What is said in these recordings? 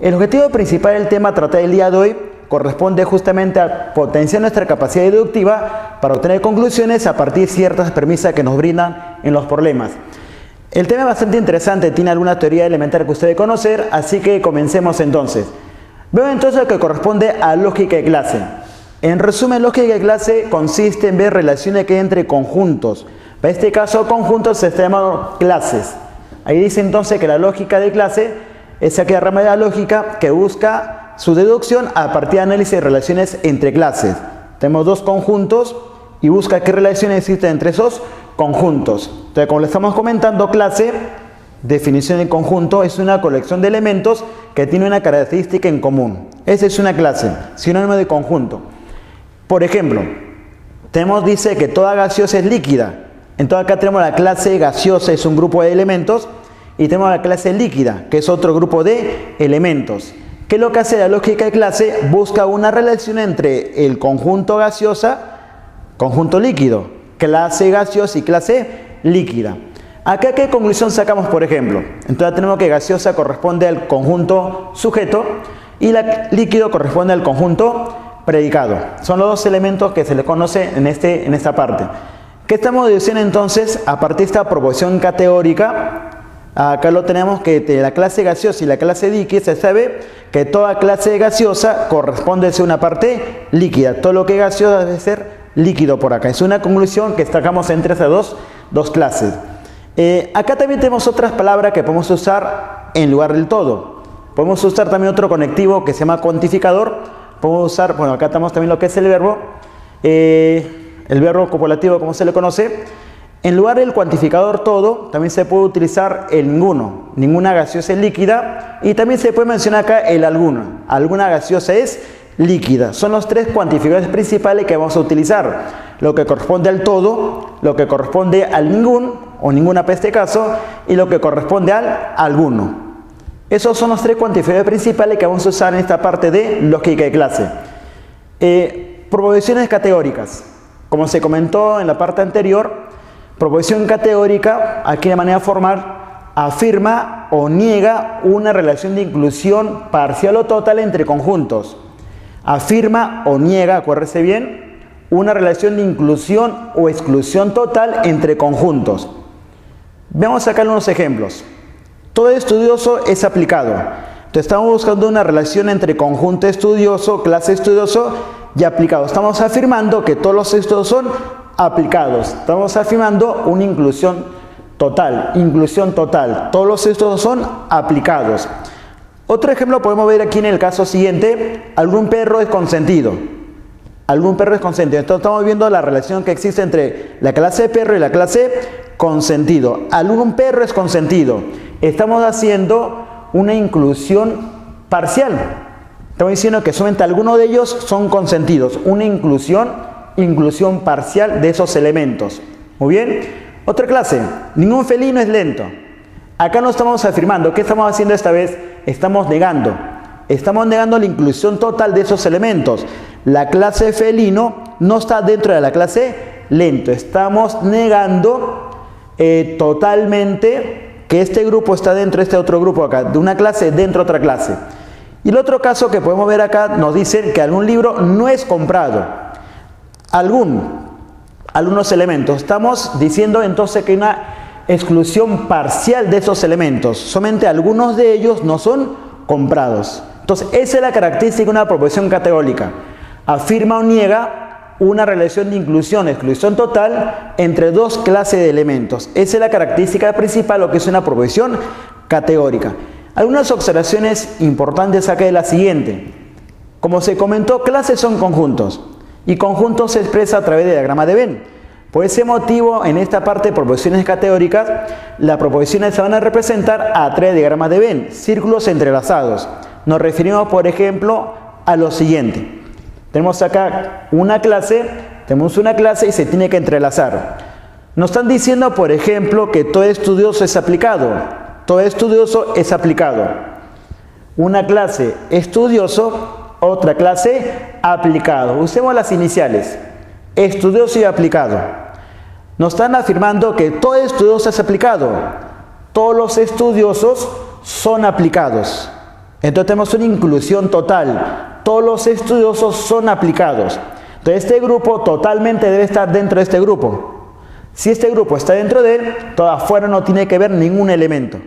El objetivo principal del tema tratado el día de hoy corresponde justamente a potenciar nuestra capacidad deductiva para obtener conclusiones a partir de ciertas premisas que nos brindan en los problemas. El tema es bastante interesante, tiene alguna teoría elemental que usted debe conocer, así que comencemos entonces. Veo entonces lo que corresponde a lógica de clase. En resumen, lógica de clase consiste en ver relaciones que hay entre conjuntos. Para este caso, conjuntos se está llamando clases. Ahí dice entonces que la lógica de clase es aquella rama de la lógica que busca su deducción a partir de análisis de relaciones entre clases. Tenemos dos conjuntos y busca qué relaciones existen entre esos conjuntos. Entonces, como le estamos comentando, clase, definición de conjunto, es una colección de elementos que tiene una característica en común. Esa es una clase, sinónimo de conjunto. Por ejemplo, dice que toda gaseosa es líquida. Entonces acá tenemos la clase gaseosa, es un grupo de elementos, y tenemos la clase líquida, que es otro grupo de elementos. ¿Qué es lo que hace la lógica de clase? Busca una relación entre el conjunto gaseosa, conjunto líquido, clase gaseosa y clase líquida. Acá, ¿qué conclusión sacamos, por ejemplo? Entonces tenemos que gaseosa corresponde al conjunto sujeto y la líquido corresponde al conjunto predicado. Son los dos elementos que se le conoce en esta parte. ¿Qué estamos deduciendo entonces a partir de esta proposición categórica? Acá lo tenemos que de la clase gaseosa y la clase líquida se sabe que toda clase gaseosa corresponde a ser una parte líquida. Todo lo que es gaseoso debe ser líquido por acá. Es una conclusión que sacamos entre esas dos clases. Acá también tenemos otras palabras que podemos usar en lugar del todo. Podemos usar también otro conectivo que se llama cuantificador. Podemos usar, bueno, acá tenemos también lo que es el verbo copulativo, como se le conoce. En lugar del cuantificador todo, también se puede utilizar el ninguno. Ninguna gaseosa es líquida. Y también se puede mencionar acá el alguna. Alguna gaseosa es líquida. Son los tres cuantificadores principales que vamos a utilizar. Lo que corresponde al todo, lo que corresponde al ningún, o ninguna para este caso, y lo que corresponde al alguno. Esos son los tres cuantificadores principales que vamos a usar en esta parte de lógica de clase. Proposiciones categóricas. Como se comentó en la parte anterior, proposición categórica, aquí de manera formal, afirma o niega una relación de inclusión parcial o total entre conjuntos. Afirma o niega, acuérdese bien, una relación de inclusión o exclusión total entre conjuntos. Veamos acá unos ejemplos. Todo estudioso es aplicado. Entonces estamos buscando una relación entre conjunto estudioso, clase estudioso y aplicado. Estamos afirmando que todos los estudiosos son aplicados. Estamos afirmando una inclusión total. Inclusión total. Todos los estudiosos son aplicados. Otro ejemplo podemos ver aquí en el caso siguiente. Algún perro es consentido. Algún perro es consentido. Entonces estamos viendo la relación que existe entre la clase de perro y la clase consentido. Algún perro es consentido. Estamos haciendo una inclusión parcial. Estamos diciendo que solamente algunos de ellos son consentidos. Una inclusión parcial de esos elementos. Muy bien. Otra clase. Ningún felino es lento. Acá no estamos afirmando. ¿Qué estamos haciendo esta vez? Estamos negando. Estamos negando la inclusión total de esos elementos. La clase felino no está dentro de la clase lento. Estamos negando totalmente que este grupo está dentro de este otro grupo acá, de una clase dentro de otra clase. Y el otro caso que podemos ver acá nos dice que algún libro no es comprado. Algunos elementos. Estamos diciendo entonces que hay una exclusión parcial de esos elementos. Solamente algunos de ellos no son comprados. Entonces, esa es la característica de una proposición categórica. Afirma o niega una relación de inclusión, exclusión total entre dos clases de elementos. Esa es la característica principal, lo que es una proposición categórica. Algunas observaciones importantes acá de la siguiente. Como se comentó, clases son conjuntos. Y conjuntos se expresa a través del diagrama de Venn. Por ese motivo, en esta parte de proposiciones categóricas, las proposiciones se van a representar a través de diagramas de Venn, círculos entrelazados. Nos referimos, por ejemplo, a lo siguiente. Tenemos acá una clase y se tiene que entrelazar. Nos están diciendo, por ejemplo, que todo estudioso es aplicado. Todo estudioso es aplicado. Una clase estudioso, otra clase aplicado. Usemos las iniciales. Estudioso y aplicado. Nos están afirmando que todo estudioso es aplicado. Todos los estudiosos son aplicados. Entonces tenemos una inclusión total. Todos los estudiosos son aplicados. Entonces este grupo totalmente debe estar dentro de este grupo. Si este grupo está dentro de él, todo afuera no tiene que ver ningún elemento.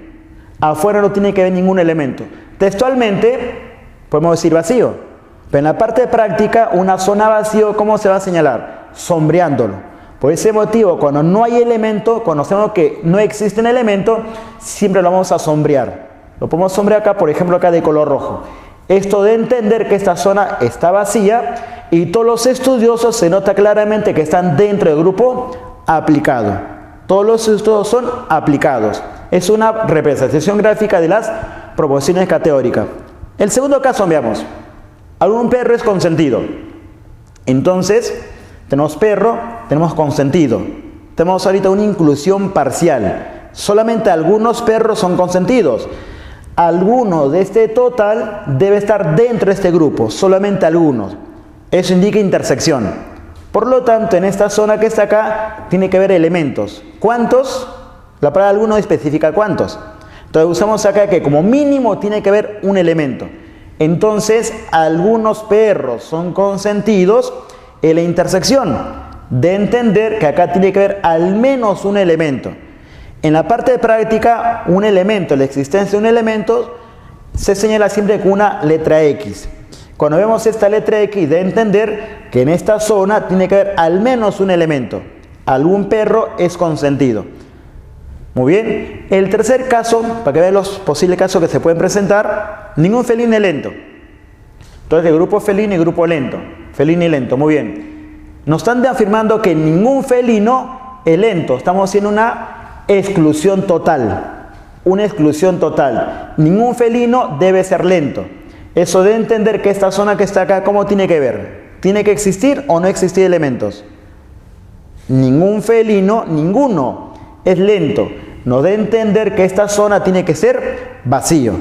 Afuera no tiene que ver ningún elemento. Textualmente podemos decir vacío. Pero en la parte práctica, una zona vacío, ¿cómo se va a señalar? Sombreándolo. Por ese motivo, cuando no hay elemento, cuando sabemos que no existe un elemento, siempre lo vamos a sombrear. Lo podemos sombrear acá, por ejemplo, acá de color rojo. Esto de entender que esta zona está vacía y todos los estudiosos se nota claramente que están dentro del grupo aplicado. Todos los estudiosos son aplicados. Es una representación gráfica de las proposiciones categóricas. El segundo caso, veamos. Algún perro es consentido. Entonces, tenemos perro, tenemos consentido. Tenemos ahorita una inclusión parcial. Solamente algunos perros son consentidos. Alguno de este total debe estar dentro de este grupo, solamente algunos. Eso indica intersección. Por lo tanto, en esta zona que está acá, tiene que haber elementos. ¿Cuántos? La palabra alguno especifica cuántos. Entonces usamos acá que como mínimo tiene que haber un elemento. Entonces, algunos perros son consentidos en la intersección. De entender que acá tiene que haber al menos un elemento. En la parte de práctica, un elemento, la existencia de un elemento, se señala siempre con una letra X. Cuando vemos esta letra X, de entender que en esta zona tiene que haber al menos un elemento. Algún perro es consentido. Muy bien. El tercer caso, para que vean los posibles casos que se pueden presentar, ningún felino es lento. Entonces, el grupo felino y grupo lento. Felino y lento, muy bien. Nos están afirmando que ningún felino es lento. Estamos haciendo una exclusión total. Una exclusión total. Ningún felino debe ser lento. Eso de entender que esta zona que está acá, ¿cómo tiene que ver? ¿Tiene que existir o no existir elementos? Ningún felino, ninguno, es lento. Nos da a entender que esta zona tiene que ser vacío.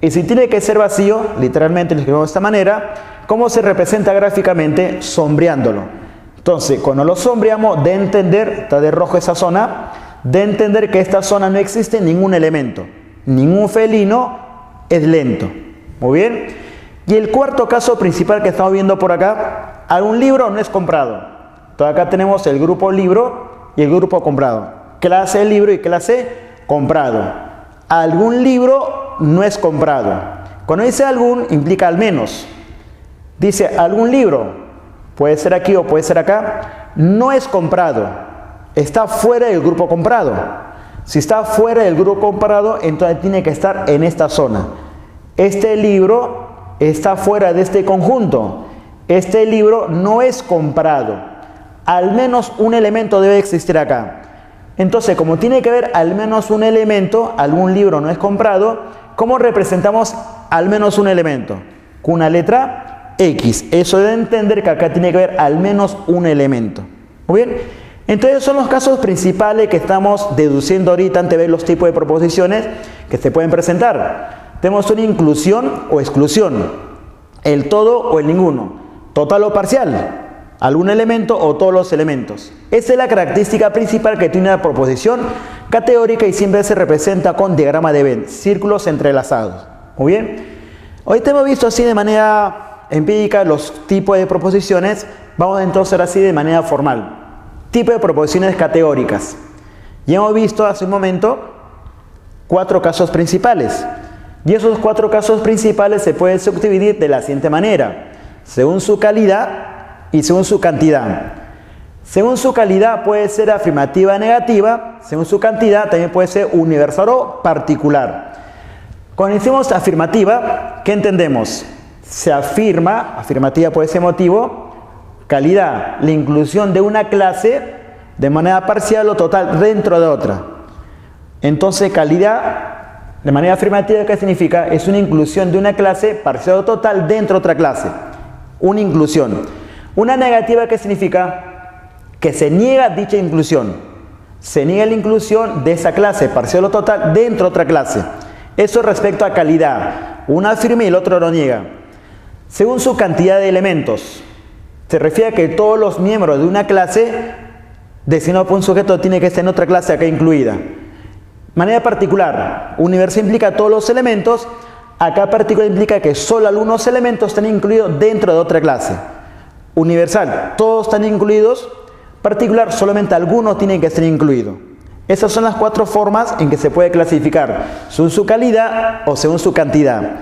Y si tiene que ser vacío, literalmente lo escribimos de esta manera, ¿cómo se representa gráficamente? Sombreándolo. Entonces, cuando lo sombreamos, de entender, está de rojo esa zona, de entender que esta zona no existe ningún elemento. Ningún felino es lento. Muy bien. Y el cuarto caso principal que estamos viendo por acá, algún libro no es comprado. Entonces acá tenemos el grupo libro y el grupo comprado. Clase libro y clase comprado. Algún libro no es comprado. Cuando dice algún, implica al menos. Dice algún libro, puede ser aquí o puede ser acá, no es comprado. Está fuera del grupo comprado. Si está fuera del grupo comprado, entonces tiene que estar en esta zona. Este libro está fuera de este conjunto. Este libro no es comprado. Al menos un elemento debe existir acá. Entonces, como tiene que haber al menos un elemento, algún libro no es comprado, ¿cómo representamos al menos un elemento? Con una letra X. Eso debe entender que acá tiene que haber al menos un elemento. Muy bien. Entonces, son los casos principales que estamos deduciendo ahorita ante ver los tipos de proposiciones que se pueden presentar. Tenemos una inclusión o exclusión, el todo o el ninguno, total o parcial, algún elemento o todos los elementos. Esa es la característica principal que tiene una proposición categórica y siempre se representa con diagrama de Venn, círculos entrelazados. Muy bien. Hoy hemos visto así de manera empírica los tipos de proposiciones. Vamos entonces ahora así de manera formal. Tipo de proposiciones categóricas. Ya hemos visto hace un momento 4 casos principales. Y esos 4 casos principales se pueden subdividir de la siguiente manera, según su calidad y según su cantidad. Según su calidad puede ser afirmativa o negativa, según su cantidad también puede ser universal o particular. Cuando decimos afirmativa, ¿qué entendemos? Se afirma, afirmativa puede ser motivo, calidad, la inclusión de una clase de manera parcial o total dentro de otra. Entonces calidad, de manera afirmativa, ¿qué significa? Es una inclusión de una clase parcial o total dentro de otra clase. Una inclusión. Una negativa, ¿qué significa? Que se niega dicha inclusión. Se niega la inclusión de esa clase parcial o total dentro de otra clase. Eso respecto a calidad. Uno afirma y el otro lo niega. Según su cantidad de elementos, se refiere a que todos los miembros de una clase designado por un sujeto tiene que estar en otra clase acá incluida. Manera particular, universal implica todos los elementos, Acá particular implica que solo algunos elementos están incluidos dentro de otra clase. Universal, todos están incluidos. Particular, solamente algunos tienen que ser incluidos. Esas son las 4 formas en que se puede clasificar, según su calidad o según su cantidad.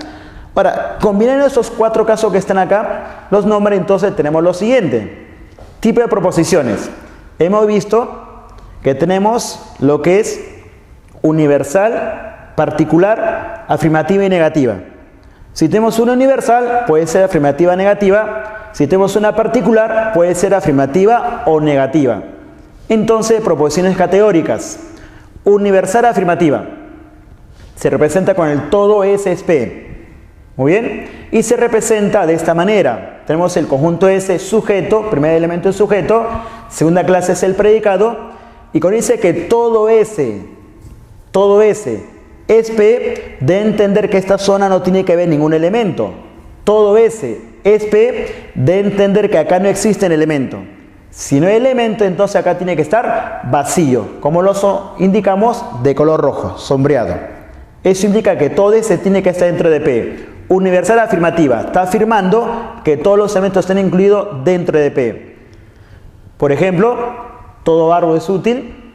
Ahora, combinando estos 4 casos que están acá, los nombres, entonces tenemos lo siguiente. Tipo de proposiciones. Hemos visto que tenemos lo que es universal, particular, afirmativa y negativa. Si tenemos una universal, puede ser afirmativa o negativa. Si tenemos una particular, puede ser afirmativa o negativa. Entonces, proposiciones categóricas. Universal afirmativa. Se representa con el todo S es P. Muy bien. Y se representa de esta manera. Tenemos el conjunto S sujeto, primer elemento es sujeto, segunda clase es el predicado. Y cuando dice que todo S es P, de entender que esta zona no tiene que ver ningún elemento. Todo S es P, de entender que acá no existe el elemento. Si no hay elemento, entonces acá tiene que estar vacío, como lo indicamos de color rojo, sombreado. Eso indica que todo S tiene que estar dentro de P. Universal afirmativa, está afirmando que todos los elementos estén incluidos dentro de P. Por ejemplo, todo árbol es útil,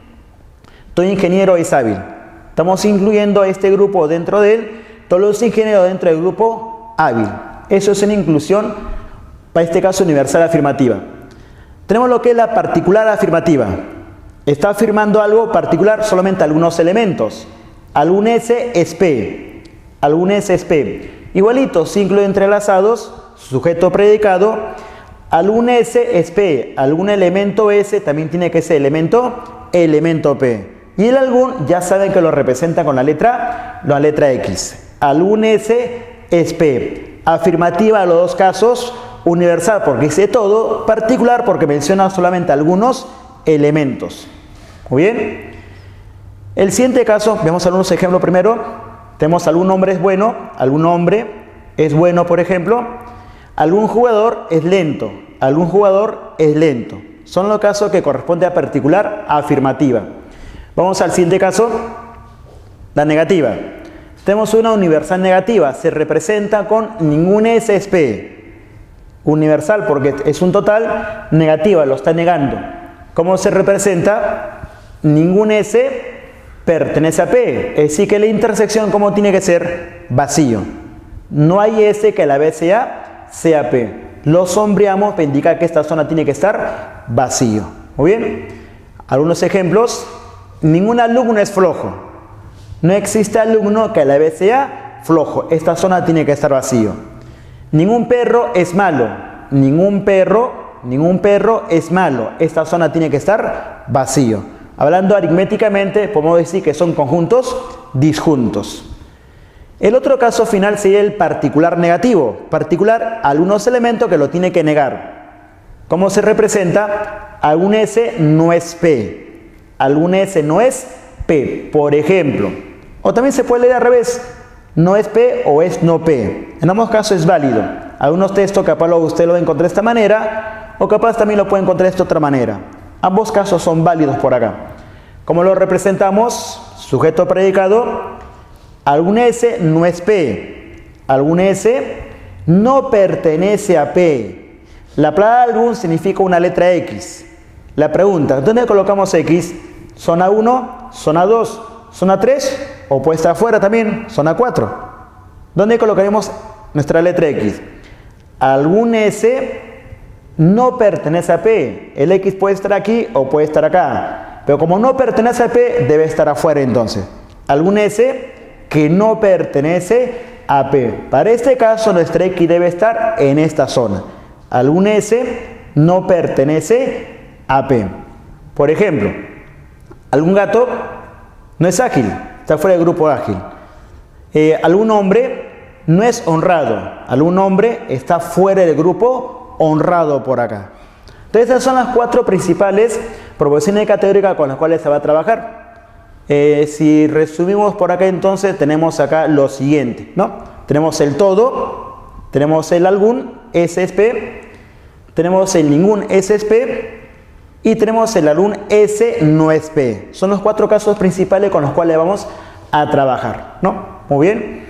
todo ingeniero es hábil. Estamos incluyendo a este grupo dentro de él, todos los ingenieros dentro del grupo hábil. Eso es una inclusión, para este caso universal afirmativa. Tenemos lo que es la particular afirmativa. Está afirmando algo particular, solamente algunos elementos. Algún S es P. Algún S es P. Igualito, ciclo entrelazados, sujeto predicado. Algún S es P. Algún elemento S también tiene que ser elemento P. Y el algún ya saben que lo representa con la letra X. Algún S es P. Afirmativa a los dos casos. Universal porque dice todo, particular porque menciona solamente algunos elementos. Muy bien. El siguiente caso, veamos algunos ejemplos primero. Tenemos algún hombre es bueno, algún hombre es bueno, por ejemplo. Algún jugador es lento, algún jugador es lento. Son los casos que corresponden a particular afirmativa. Vamos al siguiente caso, la negativa. Tenemos una universal negativa, se representa con ningún S es P. Universal porque es un total, negativa, lo está negando. ¿Cómo se representa? Ningún S pertenece a P, es decir que la intersección ¿cómo tiene que ser? Vacío. No hay S que a la vez sea P. Lo sombreamos para indicar que esta zona tiene que estar vacío. Muy bien. Algunos ejemplos. Ningún alumno es flojo. No existe alumno que a la vez sea flojo. Esta zona tiene que estar vacío. Ningún perro es malo. Ningún perro es malo. Esta zona tiene que estar vacío. Hablando aritméticamente, podemos decir que son conjuntos disjuntos. El otro caso final sería el particular negativo. Particular, algunos elementos que lo tiene que negar. ¿Cómo se representa? Algún S no es P. Algún S no es P. Por ejemplo. O también se puede leer al revés. No es P o es no P. En ambos casos es válido. Algunos textos capaz usted lo va a encontrar de esta manera o capaz también lo puede encontrar de esta otra manera. Ambos casos son válidos por acá. ¿Cómo lo representamos? Sujeto predicado. Algún S no es P. Algún S no pertenece a P. La palabra algún significa una letra X. La pregunta, ¿dónde colocamos X? ¿Zona 1? ¿Zona 2? ¿Zona 3? ¿O puede estar afuera también? ¿Zona 4? ¿Dónde colocaremos nuestra letra X? Algún S no pertenece a P. El X puede estar aquí o puede estar acá. Pero como no pertenece a P, debe estar afuera entonces. Algún S que no pertenece a P. Para este caso, nuestra X debe estar en esta zona. Algún S no pertenece a P. Por ejemplo, algún gato no es ágil, está fuera del grupo ágil. Algún hombre no es honrado. Algún hombre está fuera del grupo honrado por acá. Entonces, esas son las 4 principales proposiciones categóricas con las cuales se va a trabajar. Si resumimos por acá, entonces tenemos acá lo siguiente, ¿no? Tenemos el todo, tenemos el algún, S es P, tenemos el ningún, S es P, y tenemos el algún, S no es P. Son los 4 casos principales con los cuales vamos a trabajar, ¿no? Muy bien.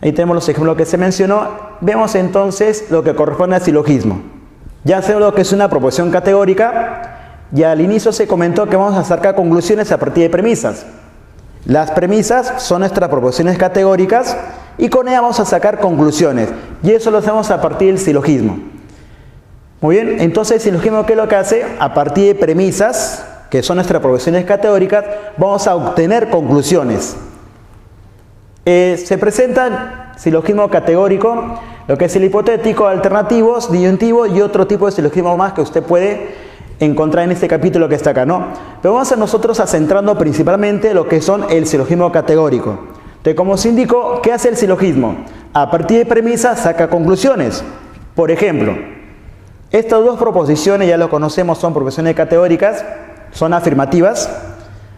Ahí tenemos los ejemplos que se mencionó. Vemos entonces lo que corresponde al silogismo. Ya sabemos lo que es una proposición categórica. Ya al inicio se comentó que vamos a sacar conclusiones a partir de premisas. Las premisas son nuestras proposiciones categóricas y con ellas vamos a sacar conclusiones. Y eso lo hacemos a partir del silogismo. Muy bien, entonces el silogismo, ¿qué es lo que hace? A partir de premisas, que son nuestras proposiciones categóricas, vamos a obtener conclusiones. Se presenta silogismo categórico, lo que es el hipotético, alternativos, disyuntivo y otro tipo de silogismo más que usted puede encontrar en este capítulo que está acá, ¿no? Pero vamos a nosotros centrando principalmente lo que son el silogismo categórico. Entonces, como se indicó, ¿qué hace el silogismo? A partir de premisas saca conclusiones. Por ejemplo, estas dos proposiciones, ya lo conocemos, son proposiciones categóricas, son afirmativas.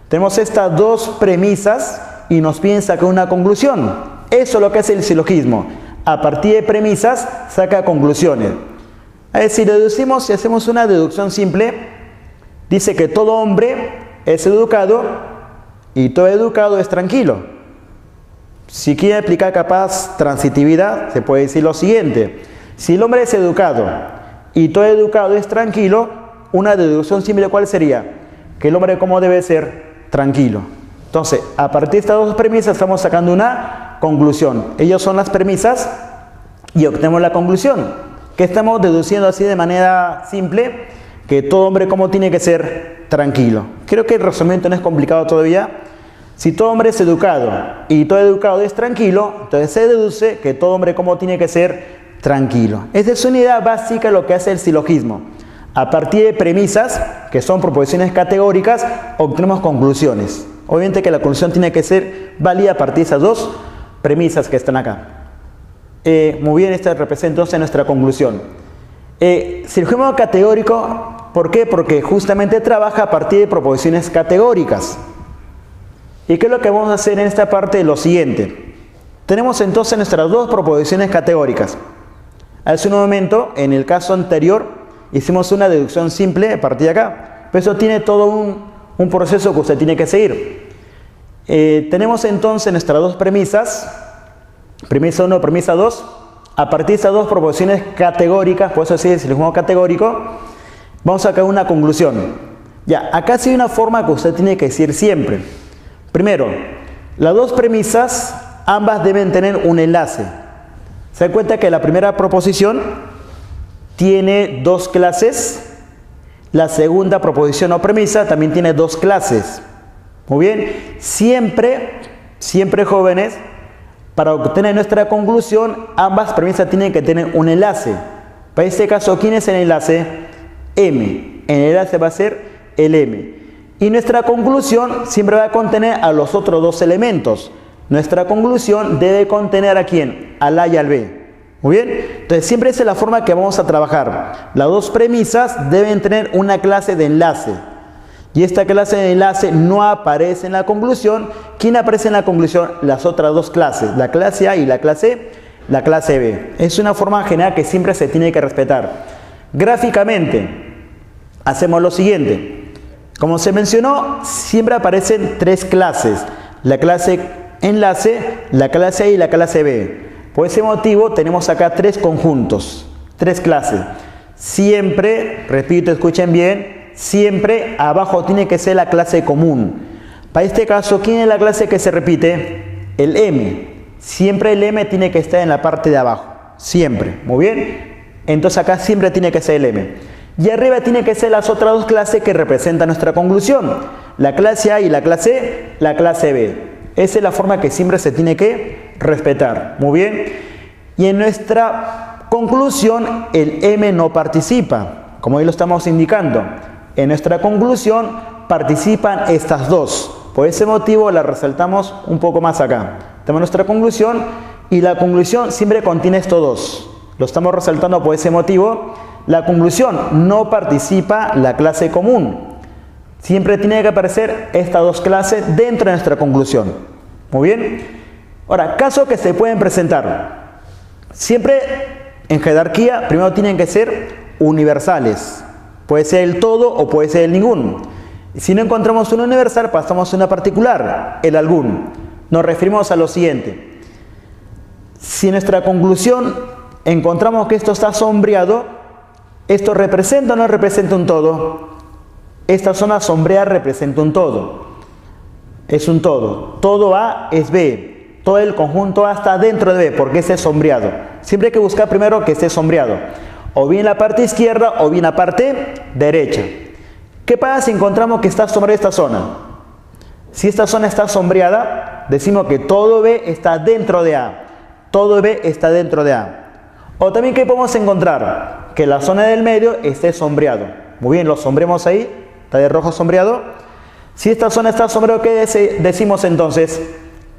Tenemos estas dos premisas y nos piden sacar una conclusión. Eso es lo que hace el silogismo. A partir de premisas saca conclusiones. Si deducimos, si hacemos una deducción simple, dice que todo hombre es educado y todo educado es tranquilo. Si quiere aplicar capaz transitividad, se puede decir lo siguiente: si el hombre es educado y todo educado es tranquilo, una deducción simple, ¿cuál sería? Que el hombre, ¿cómo debe ser? Tranquilo. Entonces, a partir de estas dos premisas estamos sacando una conclusión. Ellas son las premisas y obtenemos la conclusión. Que estamos deduciendo así de manera simple, que todo hombre, ¿cómo tiene que ser? Tranquilo. Creo que el razonamiento no es complicado todavía. Si todo hombre es educado y todo educado es tranquilo, entonces se deduce que todo hombre, ¿cómo tiene que ser? Tranquilo. Esa es una idea básica de lo que hace el silogismo. A partir de premisas, que son proposiciones categóricas, obtenemos conclusiones. Obviamente que la conclusión tiene que ser válida a partir de esas dos premisas que están acá. Muy bien, esta representa entonces nuestra conclusión. Silogismo categórico, ¿por qué? Porque justamente trabaja a partir de proposiciones categóricas. ¿Y qué es lo que vamos a hacer en esta parte? Lo siguiente. Tenemos entonces nuestras dos proposiciones categóricas. Hace un momento, en el caso anterior, hicimos una deducción simple a partir de acá. Pero eso tiene todo un proceso que usted tiene que seguir. Tenemos entonces nuestras dos premisas. Premisa 1, premisa 2. A partir de estas dos proposiciones categóricas, por eso sí es el silogismo categórico, vamos a sacar una conclusión. Ya, acá sí hay una forma que usted tiene que decir siempre. Primero, las dos premisas, ambas deben tener un enlace. Se da cuenta que la primera proposición tiene dos clases. La segunda proposición o premisa también tiene dos clases. Muy bien, siempre jóvenes, para obtener nuestra conclusión, ambas premisas tienen que tener un enlace. Para este caso, ¿quién es el enlace? M. El enlace va a ser el M. Y nuestra conclusión siempre va a contener a los otros dos elementos. Nuestra conclusión debe contener ¿a quién? Al A y al B. Muy bien, entonces siempre esa es la forma que vamos a trabajar. Las dos premisas deben tener una clase de enlace. Y esta clase de enlace no aparece en la conclusión. ¿Quién aparece en la conclusión? Las otras dos clases, la clase A y la clase B. Es una forma general que siempre se tiene que respetar. Gráficamente, hacemos lo siguiente. Como se mencionó, siempre aparecen tres clases. La clase enlace, la clase A y la clase B. Por ese motivo tenemos acá tres conjuntos, tres clases. Siempre, repito, escuchen bien, siempre abajo tiene que ser la clase común. Para este caso, ¿quién es la clase que se repite? El M. Siempre el M tiene que estar en la parte de abajo. Siempre. Muy bien. Entonces acá siempre tiene que ser el M. Y arriba tiene que ser las otras dos clases que representan nuestra conclusión. La clase A y la clase B. Esa es la forma que siempre se tiene que respetar. Muy bien. Y en nuestra conclusión, el M no participa. Como ahí lo estamos indicando. En nuestra conclusión participan estas dos. Por ese motivo la resaltamos un poco más acá. Tenemos nuestra conclusión y la conclusión siempre contiene estos dos. Lo estamos resaltando por ese motivo. La conclusión no participa la clase común. Siempre tiene que aparecer estas dos clases dentro de nuestra conclusión. Muy bien. Ahora, casos que se pueden presentar. Siempre en jerarquía primero tienen que ser universales. Puede ser el todo o puede ser el ninguno. Si no encontramos una universal, pasamos a una particular, el algún. Nos referimos a lo siguiente. Si en nuestra conclusión encontramos que esto está sombreado, ¿esto representa o no representa un todo? Esta zona sombreada representa un todo. Es un todo. Todo A es B. Todo el conjunto A está dentro de B porque ese es sombreado. Siempre hay que buscar primero que esté sombreado. O bien la parte izquierda o bien la parte derecha. ¿Qué pasa si encontramos que está sombreada esta zona? Si esta zona está sombreada, decimos que todo B está dentro de A. Todo B está dentro de A. O también que podemos encontrar que la zona del medio esté sombreado. Muy bien, lo sombreamos ahí. Está de rojo sombreado. Si esta zona está sombreada, ¿qué decimos entonces?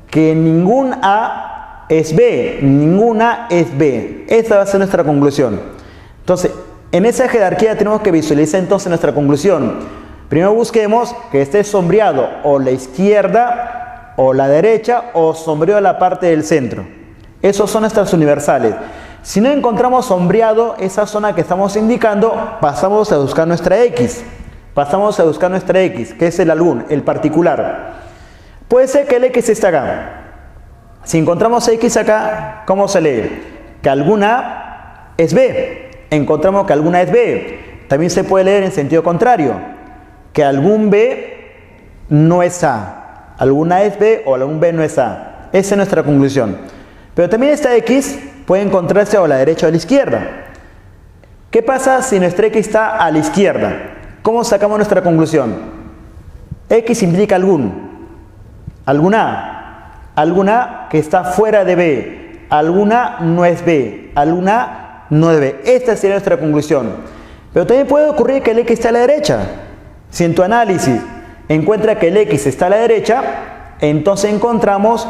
Que ningún A es B. Ningún A es B. Esta va a ser nuestra conclusión. Entonces, en esa jerarquía tenemos que visualizar entonces nuestra conclusión. Primero busquemos que esté sombreado o la izquierda o la derecha o sombreado la parte del centro. Esos son nuestras universales. Si no encontramos sombreado esa zona que estamos indicando, pasamos a buscar nuestra X. Pasamos a buscar nuestra X, que es el algún, el particular. Puede ser que el X esté acá. Si encontramos X acá, ¿cómo se lee? Que alguna es B. Encontramos que alguna es B. También se puede leer en sentido contrario. Que algún B no es A. Alguna es B o algún B no es A. Esa es nuestra conclusión. Pero también esta X puede encontrarse a la derecha o a la izquierda. ¿Qué pasa si nuestra X está a la izquierda? ¿Cómo sacamos nuestra conclusión? X implica alguna que está fuera de B, alguna no es B, alguna no es B. Esta sería nuestra conclusión. Pero también puede ocurrir que el X está a la derecha. Si en tu análisis encuentra que el X está a la derecha, entonces encontramos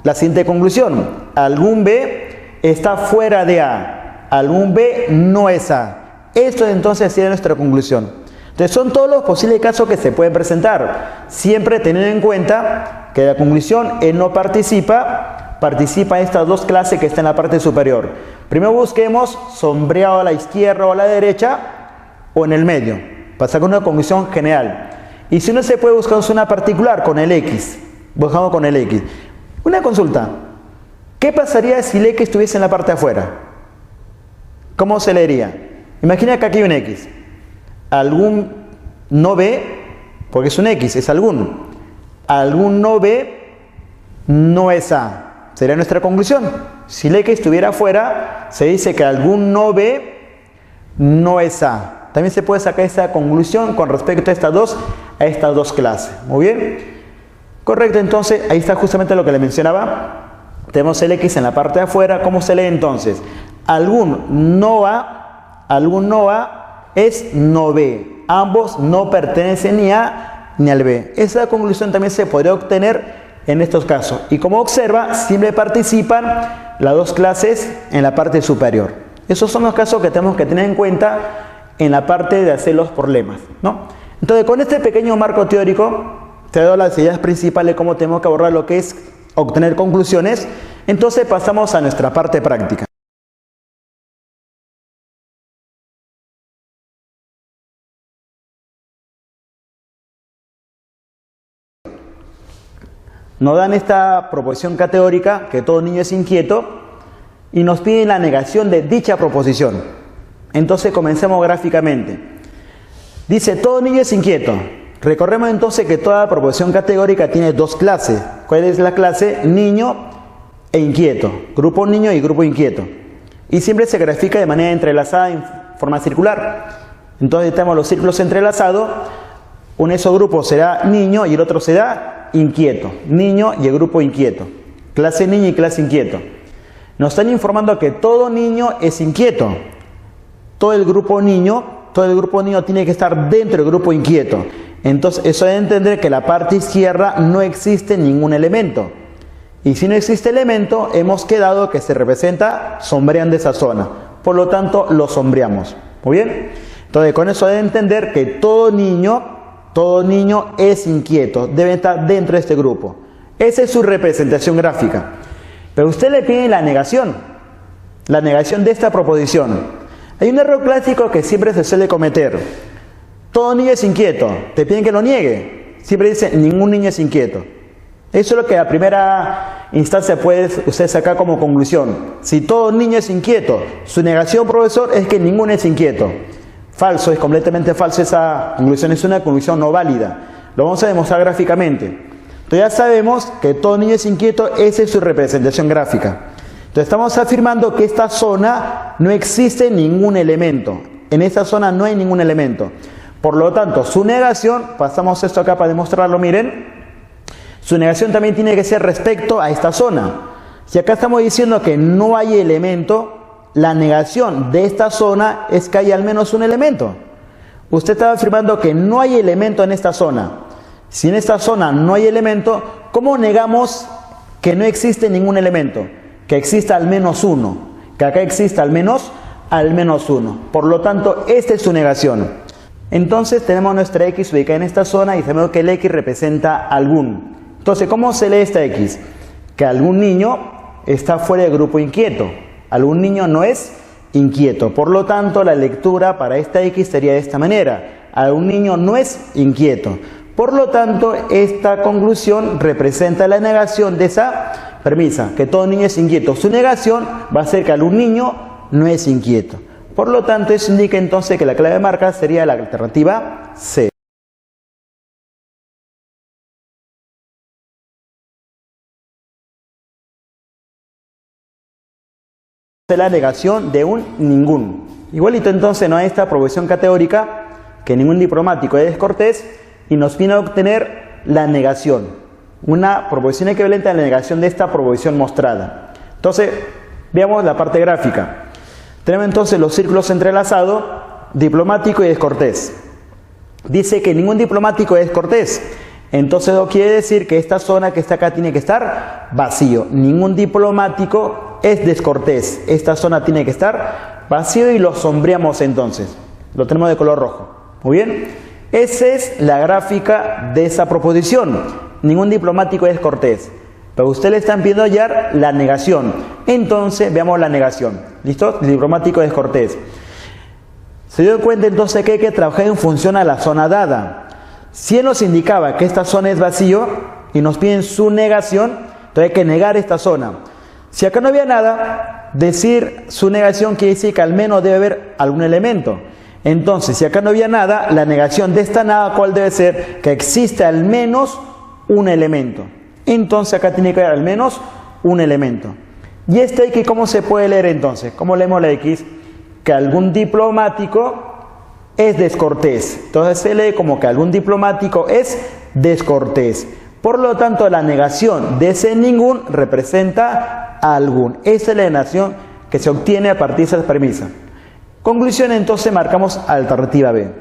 la siguiente conclusión. Algún B está fuera de A, algún B no es A. Esto entonces sería nuestra conclusión. Entonces son todos los posibles casos que se pueden presentar, siempre teniendo en cuenta que la conclusión no participa en estas dos clases que están en la parte superior. Primero busquemos sombreado a la izquierda o a la derecha o en el medio, para sacar una conclusión general. Y si no se puede buscar una particular con el X, buscamos con el X. Una consulta, ¿qué pasaría si el X estuviese en la parte de afuera? ¿Cómo se leería? Imagina que aquí hay un X. Algún no B, porque es un X, es algún no B no es A. Sería nuestra conclusión. Si el X estuviera afuera, se dice que algún no B no es A. También se puede sacar esa conclusión con respecto a estas dos clases. Muy bien. Correcto, entonces ahí está justamente lo que le mencionaba. Tenemos el X en la parte de afuera. ¿Cómo se lee entonces? Algún no A es no B. Ambos no pertenecen ni a ni al B. Esa conclusión también se podría obtener en estos casos. Y como observa, siempre participan las dos clases en la parte superior. Esos son los casos que tenemos que tener en cuenta en la parte de hacer los problemas, ¿no? Entonces, con este pequeño marco teórico, te doy las ideas principales de cómo tenemos que abordar lo que es obtener conclusiones. Entonces, pasamos a nuestra parte práctica. Nos dan esta proposición categórica, que todo niño es inquieto, y nos piden la negación de dicha proposición. Entonces comencemos gráficamente. Dice, todo niño es inquieto. Recordemos entonces que toda proposición categórica tiene dos clases. ¿Cuál es la clase? Niño e inquieto. Grupo niño y grupo inquieto. Y siempre se grafica de manera entrelazada en forma circular. Entonces tenemos los círculos entrelazados. Un de esos grupos será niño y el otro será inquieto. Niño y el grupo inquieto. Clase niño y clase inquieto. Nos están informando que todo niño es inquieto. Todo el grupo niño tiene que estar dentro del grupo inquieto. Entonces eso debe entender que en la parte izquierda no existe ningún elemento. Y si no existe elemento, hemos quedado que se representa sombreando esa zona. Por lo tanto, lo sombreamos. Muy bien. Entonces con eso debe entender que todo niño es inquieto, debe estar dentro de este grupo. Esa es su representación gráfica. Pero usted le pide la negación de esta proposición. Hay un error clásico que siempre se suele cometer. Todo niño es inquieto, te piden que lo niegue. Siempre dice, ningún niño es inquieto. Eso es lo que la primera instancia puede usted sacar como conclusión: si todo niño es inquieto, su negación, profesor, es que ninguno es inquieto. Falso, es completamente falso esa conclusión, es una conclusión no válida. Lo vamos a demostrar gráficamente. Entonces ya sabemos que todo niño es inquieto, esa es su representación gráfica. Entonces estamos afirmando que esta zona no existe ningún elemento. En esta zona no hay ningún elemento. Por lo tanto, su negación, pasamos esto acá para demostrarlo, miren. Su negación también tiene que ser respecto a esta zona. Si acá estamos diciendo que no hay elemento, la negación de esta zona es que hay al menos un elemento. Usted estaba afirmando que no hay elemento en esta zona. Si en esta zona no hay elemento, ¿cómo negamos que no existe ningún elemento? Que exista al menos uno. Que acá exista al menos uno. Por lo tanto, esta es su negación. Entonces tenemos nuestra X ubicada en esta zona y sabemos que el X representa algún. Entonces, ¿cómo se lee esta X? Que algún niño está fuera del grupo inquieto. Algún niño no es inquieto. Por lo tanto, la lectura para esta X sería de esta manera: algún niño no es inquieto. Por lo tanto, esta conclusión representa la negación de esa premisa, que todo niño es inquieto. Su negación va a ser que algún niño no es inquieto. Por lo tanto, eso indica entonces que la clave de marca sería la alternativa C. La negación de un ningún. Igualito entonces no hay esta proposición categórica que ningún diplomático es descortés y nos viene a obtener la negación. Una proposición equivalente a la negación de esta proposición mostrada. Entonces, veamos la parte gráfica. Tenemos entonces los círculos entrelazados, diplomático y descortés. Dice que ningún diplomático es descortés. Entonces eso quiere decir que esta zona que está acá tiene que estar vacío. Ningún diplomático es descortés. Esta zona tiene que estar vacío y lo sombreamos entonces. Lo tenemos de color rojo. Muy bien. Esa es la gráfica de esa proposición. Ningún diplomático es descortés. Pero usted le están pidiendo hallar la negación. Entonces veamos la negación. ¿Listo? El diplomático es descortés. Se dio cuenta entonces que hay que trabajar en función a la zona dada. Si él nos indicaba que esta zona es vacío y nos piden su negación, entonces hay que negar esta zona. Si acá no había nada, decir su negación quiere decir que al menos debe haber algún elemento. Entonces, si acá no había nada, la negación de esta nada, ¿cuál debe ser? Que existe al menos un elemento. Entonces acá tiene que haber al menos un elemento. ¿Y esta X cómo se puede leer entonces? ¿Cómo leemos la X? Que algún diplomático es descortés. Entonces se lee como que algún diplomático es descortés. Por lo tanto, la negación de ese ningún representa a algún. Esa es la negación que se obtiene a partir de esa premisa. Conclusión, entonces marcamos alternativa B.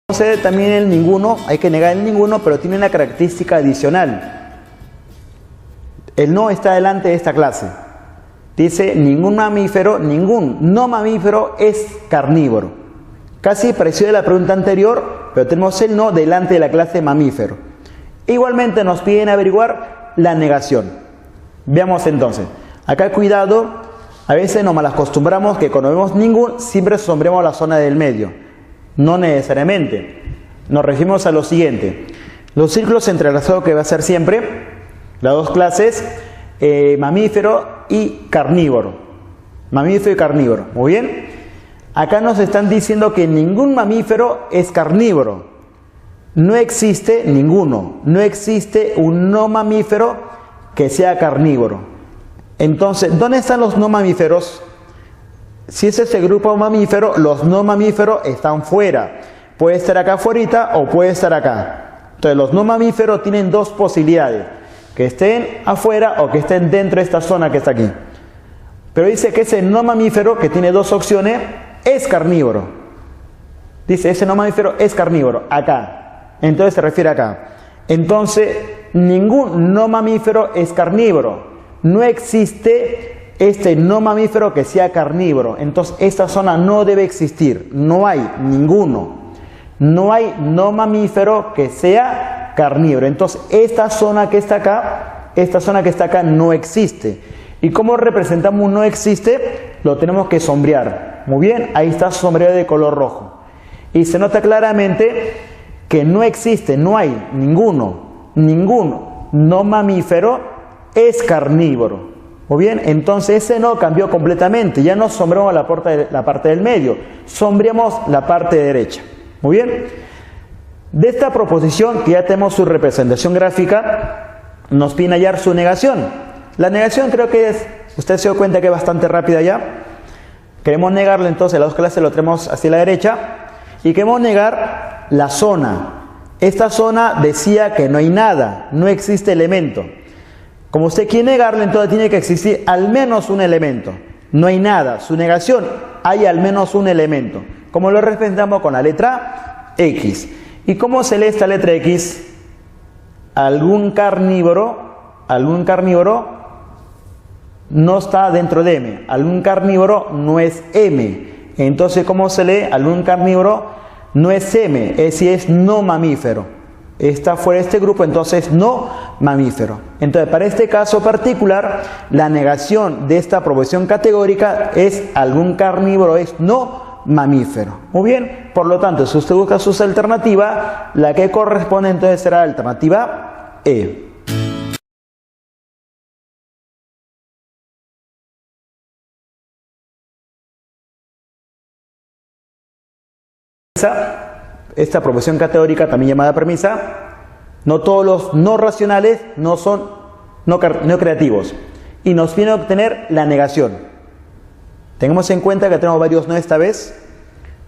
Entonces también el ninguno, hay que negar el ninguno, pero tiene una característica adicional. El no está delante de esta clase. Dice ningún no mamífero es carnívoro. Casi parecido a la pregunta anterior, pero tenemos el no delante de la clase mamífero. Igualmente nos piden averiguar la negación. Veamos entonces. Acá cuidado, a veces nos malacostumbramos que cuando vemos ningún, siempre sombreamos la zona del medio. No necesariamente. Nos referimos a lo siguiente. Los círculos entrelazados que va a ser siempre las dos clases, mamífero y carnívoro. Mamífero y carnívoro. Muy bien. Acá nos están diciendo que ningún mamífero es carnívoro. No existe ninguno. No existe un no mamífero que sea carnívoro. Entonces, ¿dónde están los no mamíferos? Si es ese grupo mamífero, los no mamíferos están fuera. Puede estar acá afuera o puede estar acá. Entonces, los no mamíferos tienen dos posibilidades: que estén afuera o que estén dentro de esta zona que está aquí. Pero dice que ese no mamífero, que tiene dos opciones, es carnívoro. Dice, ese no mamífero es carnívoro, acá. Entonces se refiere acá. Entonces, ningún no mamífero es carnívoro. No existe este no mamífero que sea carnívoro. Entonces, esta zona no debe existir. No hay ninguno. No hay no mamífero que sea carnívoro. Entonces, esta zona que está acá no existe. ¿Y cómo representamos un no existe? Lo tenemos que sombrear. Muy bien, ahí está su sombreado de color rojo. Y se nota claramente que no existe, no hay ningún no mamífero es carnívoro. Muy bien, entonces ese no cambió completamente. Ya no sombreamos la parte del medio, sombreamos la parte derecha. Muy bien, de esta proposición que ya tenemos su representación gráfica, nos pide hallar su negación. La negación creo que es, usted se dio cuenta que es bastante rápida ya. Queremos negarlo, entonces las dos clases lo tenemos hacia la derecha y queremos negar la zona. Esta zona decía que no hay nada, no existe elemento. Como usted quiere negarlo, entonces tiene que existir al menos un elemento. No hay nada, su negación, hay al menos un elemento. Como lo representamos con la letra X. ¿Y cómo se lee esta letra X? Algún carnívoro no está dentro de M. Algún carnívoro no es M. Entonces, ¿cómo se lee? Algún carnívoro no es M, es decir, es no mamífero. Está fuera de este grupo, entonces no mamífero. Entonces, para este caso particular, la negación de esta proposición categórica es algún carnívoro es no mamífero. Muy bien, por lo tanto, si usted busca su alternativa, la que corresponde entonces será la alternativa E. Esta proposición categórica, también llamada premisa, no todos los no racionales no son no creativos y nos viene a obtener la negación. Tengamos en cuenta que tenemos varios no esta vez.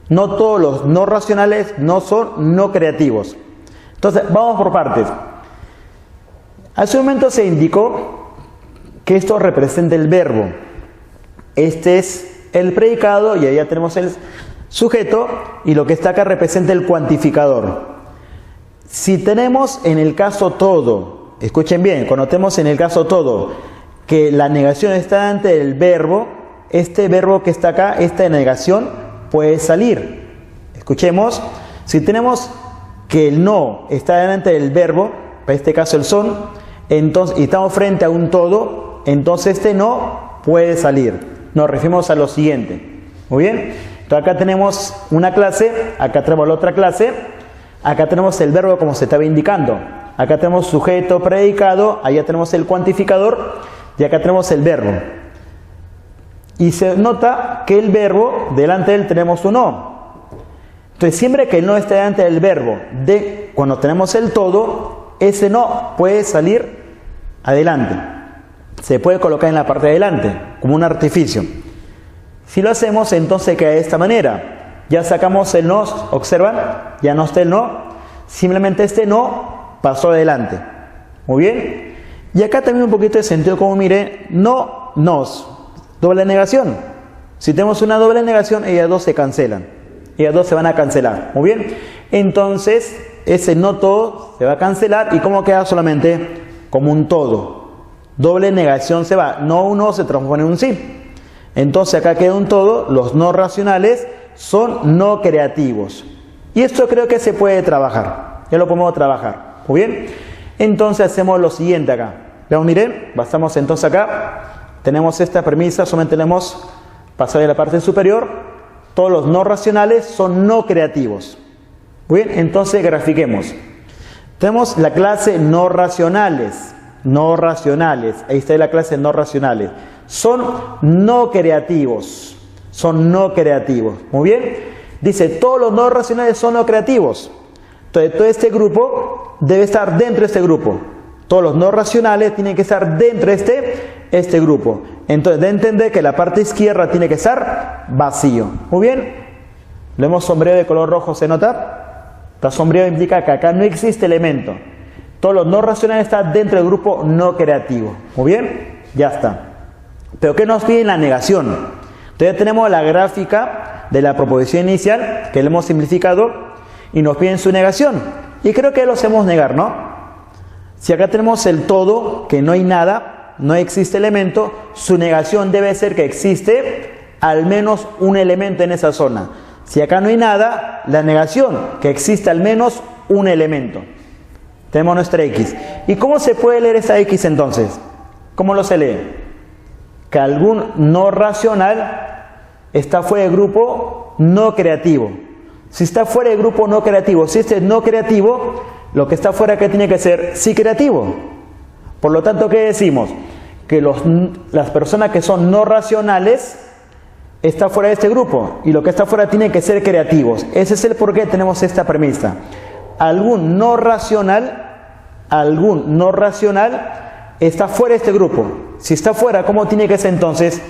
No todos los no racionales no son no creativos. Entonces, vamos por partes. Hace un momento se indicó que esto representa el verbo. Este es el predicado y ahí ya tenemos el sujeto y lo que está acá representa el cuantificador. Si tenemos en el caso todo, escuchen bien, cuando tenemos en el caso todo que la negación está ante el verbo, este verbo que está acá, esta negación puede salir. Escuchemos, si tenemos que el no está delante del verbo, para este caso el son, entonces, y estamos frente a un todo, entonces este no puede salir. Nos referimos a lo siguiente. Muy bien, entonces acá tenemos una clase, acá tenemos la otra clase, acá tenemos el verbo como se estaba indicando, acá tenemos sujeto, predicado, allá tenemos el cuantificador y acá tenemos el verbo. Y se nota que el verbo, delante de él tenemos un no. Entonces siempre que el no esté delante del verbo, cuando tenemos el todo, ese no puede salir adelante. Se puede colocar en la parte de adelante, como un artificio. Si lo hacemos, entonces queda de esta manera. Ya sacamos el no, observan, ya no está el no, simplemente este no pasó adelante. Muy bien. Y acá también un poquito de sentido común, mire, no, nos, doble negación. Si tenemos una doble negación, ellas dos se cancelan. Ellas dos se van a cancelar. Muy bien. Entonces, ese no todo se va a cancelar y ¿cómo queda solamente? Como un todo. Doble negación se va, no un no se transforma en un sí. Entonces acá queda un todo, los no racionales son no creativos. Y esto creo que se puede trabajar, ya lo podemos trabajar. Muy bien, entonces hacemos lo siguiente acá. Veamos, miren, pasamos entonces acá, tenemos esta premisa, solamente le hemos pasado de la parte superior, todos los no racionales son no creativos. Muy bien, entonces grafiquemos. Tenemos la clase no racionales, ahí está la clase no racionales. Son no creativos. Muy bien. Dice, todos los no racionales son no creativos. Entonces, todo este grupo debe estar dentro de este grupo. Todos los no racionales tienen que estar dentro de este grupo. Entonces, de entender que la parte izquierda tiene que estar vacío. Muy bien. Lo hemos sombreado de color rojo, ¿se nota? Está sombreado implica que acá no existe elemento. Todos los no racionales están dentro del grupo no creativo. Muy bien. Ya está. Pero ¿qué nos pide la negación? Entonces tenemos la gráfica de la proposición inicial, que le hemos simplificado, y nos piden su negación. Y creo que lo hacemos negar, ¿no? Si acá tenemos el todo, que no hay nada, no existe elemento, su negación debe ser que existe al menos un elemento en esa zona. Si acá no hay nada, la negación, que existe al menos un elemento. Tenemos nuestra X. ¿Y cómo se puede leer esa X entonces? ¿Cómo lo se lee? Que algún no racional está fuera del grupo no creativo. Si está fuera del grupo no creativo, si este es no creativo, lo que está fuera, ¿qué tiene que ser? Sí creativo. Por lo tanto, ¿qué decimos? Que las personas que son no racionales está fuera de este grupo, y lo que está fuera tiene que ser creativos. Ese es el por qué tenemos esta premisa. Algún no racional está fuera de este grupo. Si está fuera, ¿cómo tiene que ser entonces?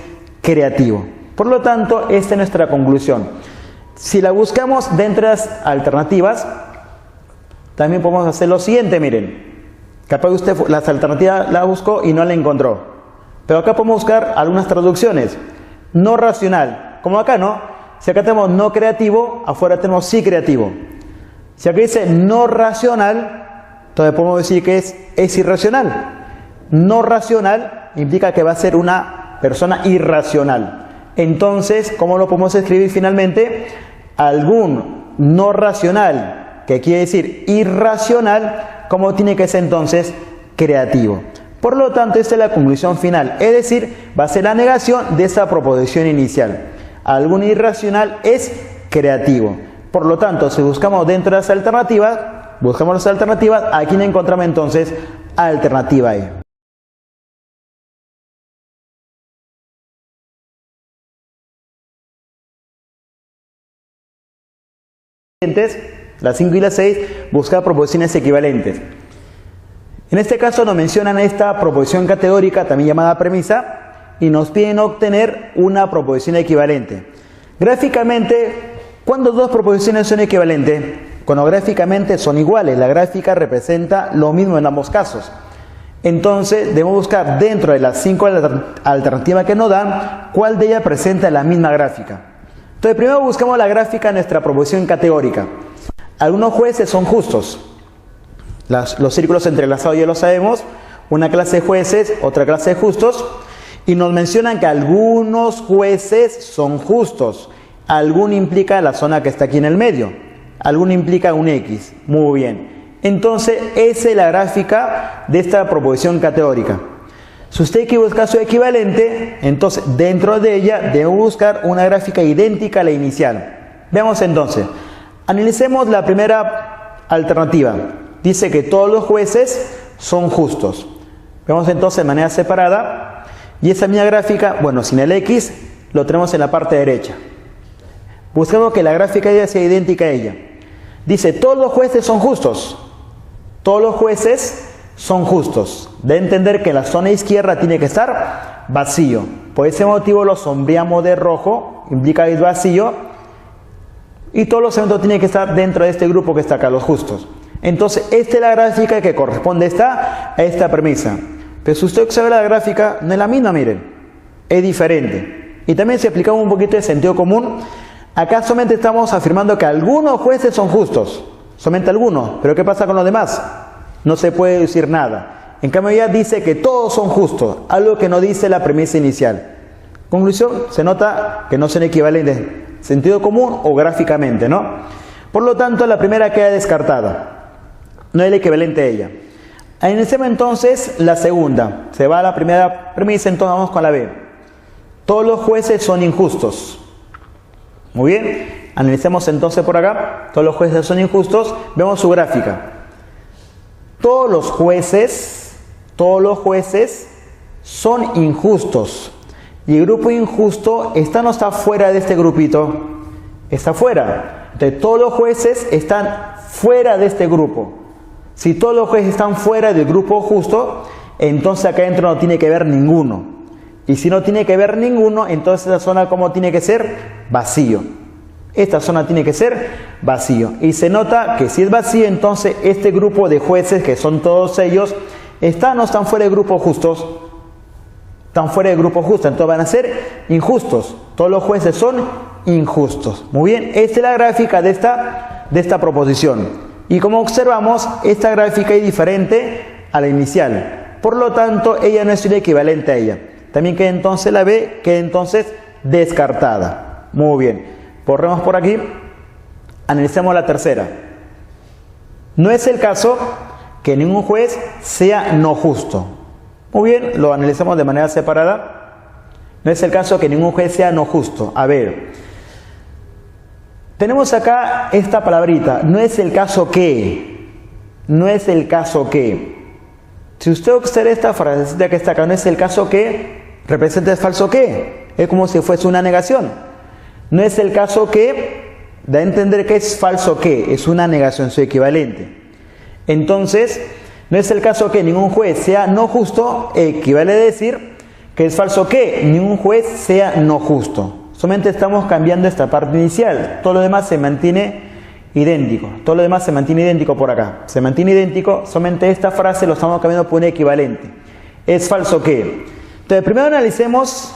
Creativo. Por lo tanto, esta es nuestra conclusión. Si la buscamos dentro de las alternativas, también podemos hacer lo siguiente, miren. Capaz usted las alternativas la buscó y no la encontró. Pero acá podemos buscar algunas traducciones. No racional, como acá, ¿no? Si acá tenemos no creativo, afuera tenemos sí creativo. Si aquí dice no racional, entonces podemos decir que es irracional. No racional implica que va a ser una persona irracional. Entonces, ¿cómo lo podemos escribir finalmente? Algún no racional, que quiere decir irracional, ¿cómo tiene que ser entonces? Creativo. Por lo tanto, esta es la conclusión final, es decir, va a ser la negación de esa proposición inicial. Algún irracional es creativo. Por lo tanto, si buscamos dentro de las alternativas, aquí encontramos entonces alternativa E. Las 5 y las 6, buscar proposiciones equivalentes. En este caso nos mencionan esta proposición categórica, también llamada premisa, y nos piden obtener una proposición equivalente. Gráficamente, ¿cuándo dos proposiciones son equivalentes? Cuando gráficamente son iguales, la gráfica representa lo mismo en ambos casos. Entonces debemos buscar dentro de las 5 alternativas que nos dan, cuál de ellas presenta la misma gráfica. Entonces primero buscamos la gráfica de nuestra proposición categórica. Algunos jueces son justos. Los círculos entrelazados ya lo sabemos. Una clase de jueces, otra clase de justos. Y nos mencionan que algunos jueces son justos. Algún implica la zona que está aquí en el medio. Algún implica un X. Muy bien. Entonces esa es la gráfica de esta proposición categórica. Si usted quiere buscar su equivalente, entonces dentro de ella debemos buscar una gráfica idéntica a la inicial. Veamos entonces. Analicemos la primera alternativa. Dice que todos los jueces son justos. Vemos entonces de manera separada. Y esa misma gráfica, bueno, sin el X, lo tenemos en la parte derecha. Buscamos que la gráfica de ella sea idéntica a ella. Dice, todos los jueces son justos. Todos los jueces son justos. De entender que la zona izquierda tiene que estar vacío. Por ese motivo lo sombreamos de rojo, implica que es vacío. Y todos los elementos tienen que estar dentro de este grupo que está acá, los justos. Entonces, esta es la gráfica que corresponde a esta premisa. Pero si usted observa la gráfica, no es la misma, miren. Es diferente. Y también si aplicamos un poquito de sentido común, acá solamente estamos afirmando que algunos jueces son justos. Solamente algunos. Pero ¿qué pasa con los demás? No se puede decir nada. En cambio ya dice que todos son justos, algo que no dice la premisa inicial. Conclusión, se nota que no son equivalentes, sentido común o gráficamente, ¿no? Por lo tanto, la primera queda descartada. No es el equivalente a ella. Analicemos entonces la segunda. Se va a la primera premisa, entonces vamos con la B. Todos los jueces son injustos. Muy bien. Analicemos entonces por acá. Todos los jueces son injustos. Vemos su gráfica. Todos los jueces son injustos. Y el grupo injusto está o no está fuera de este grupito. Está fuera. Entonces todos los jueces están fuera de este grupo. Si todos los jueces están fuera del grupo justo, entonces acá adentro no tiene que haber ninguno. Y si no tiene que haber ninguno, entonces esta zona ¿cómo tiene que ser? Vacío. Esta zona tiene que ser vacío. Y se nota que si es vacío, entonces este grupo de jueces, que son todos ellos, ¿están o no están fuera del grupo justos? Están fuera del grupo justo, entonces van a ser injustos. Todos los jueces son injustos. Muy bien, esta es la gráfica de esta proposición. Y como observamos, esta gráfica es diferente a la inicial. Por lo tanto, ella no es un equivalente a ella. También queda entonces la B, queda entonces descartada. Muy bien. Borremos por aquí, analicemos la tercera. No es el caso que ningún juez sea no justo. Muy bien, lo analizamos de manera separada. No es el caso que ningún juez sea no justo. A ver, tenemos acá esta palabrita, no es el caso que. No es el caso que. Si usted observa esta frasecita que está acá, no es el caso que, representa el falso que. Es como si fuese una negación. No es el caso que, da a entender que es falso que, es una negación, su equivalente. Entonces, no es el caso que ningún juez sea no justo, equivale a decir que es falso que ningún juez sea no justo. Solamente estamos cambiando esta parte inicial, todo lo demás se mantiene idéntico, todo lo demás se mantiene idéntico por acá, se mantiene idéntico, solamente esta frase lo estamos cambiando por un equivalente, es falso que. Entonces primero analicemos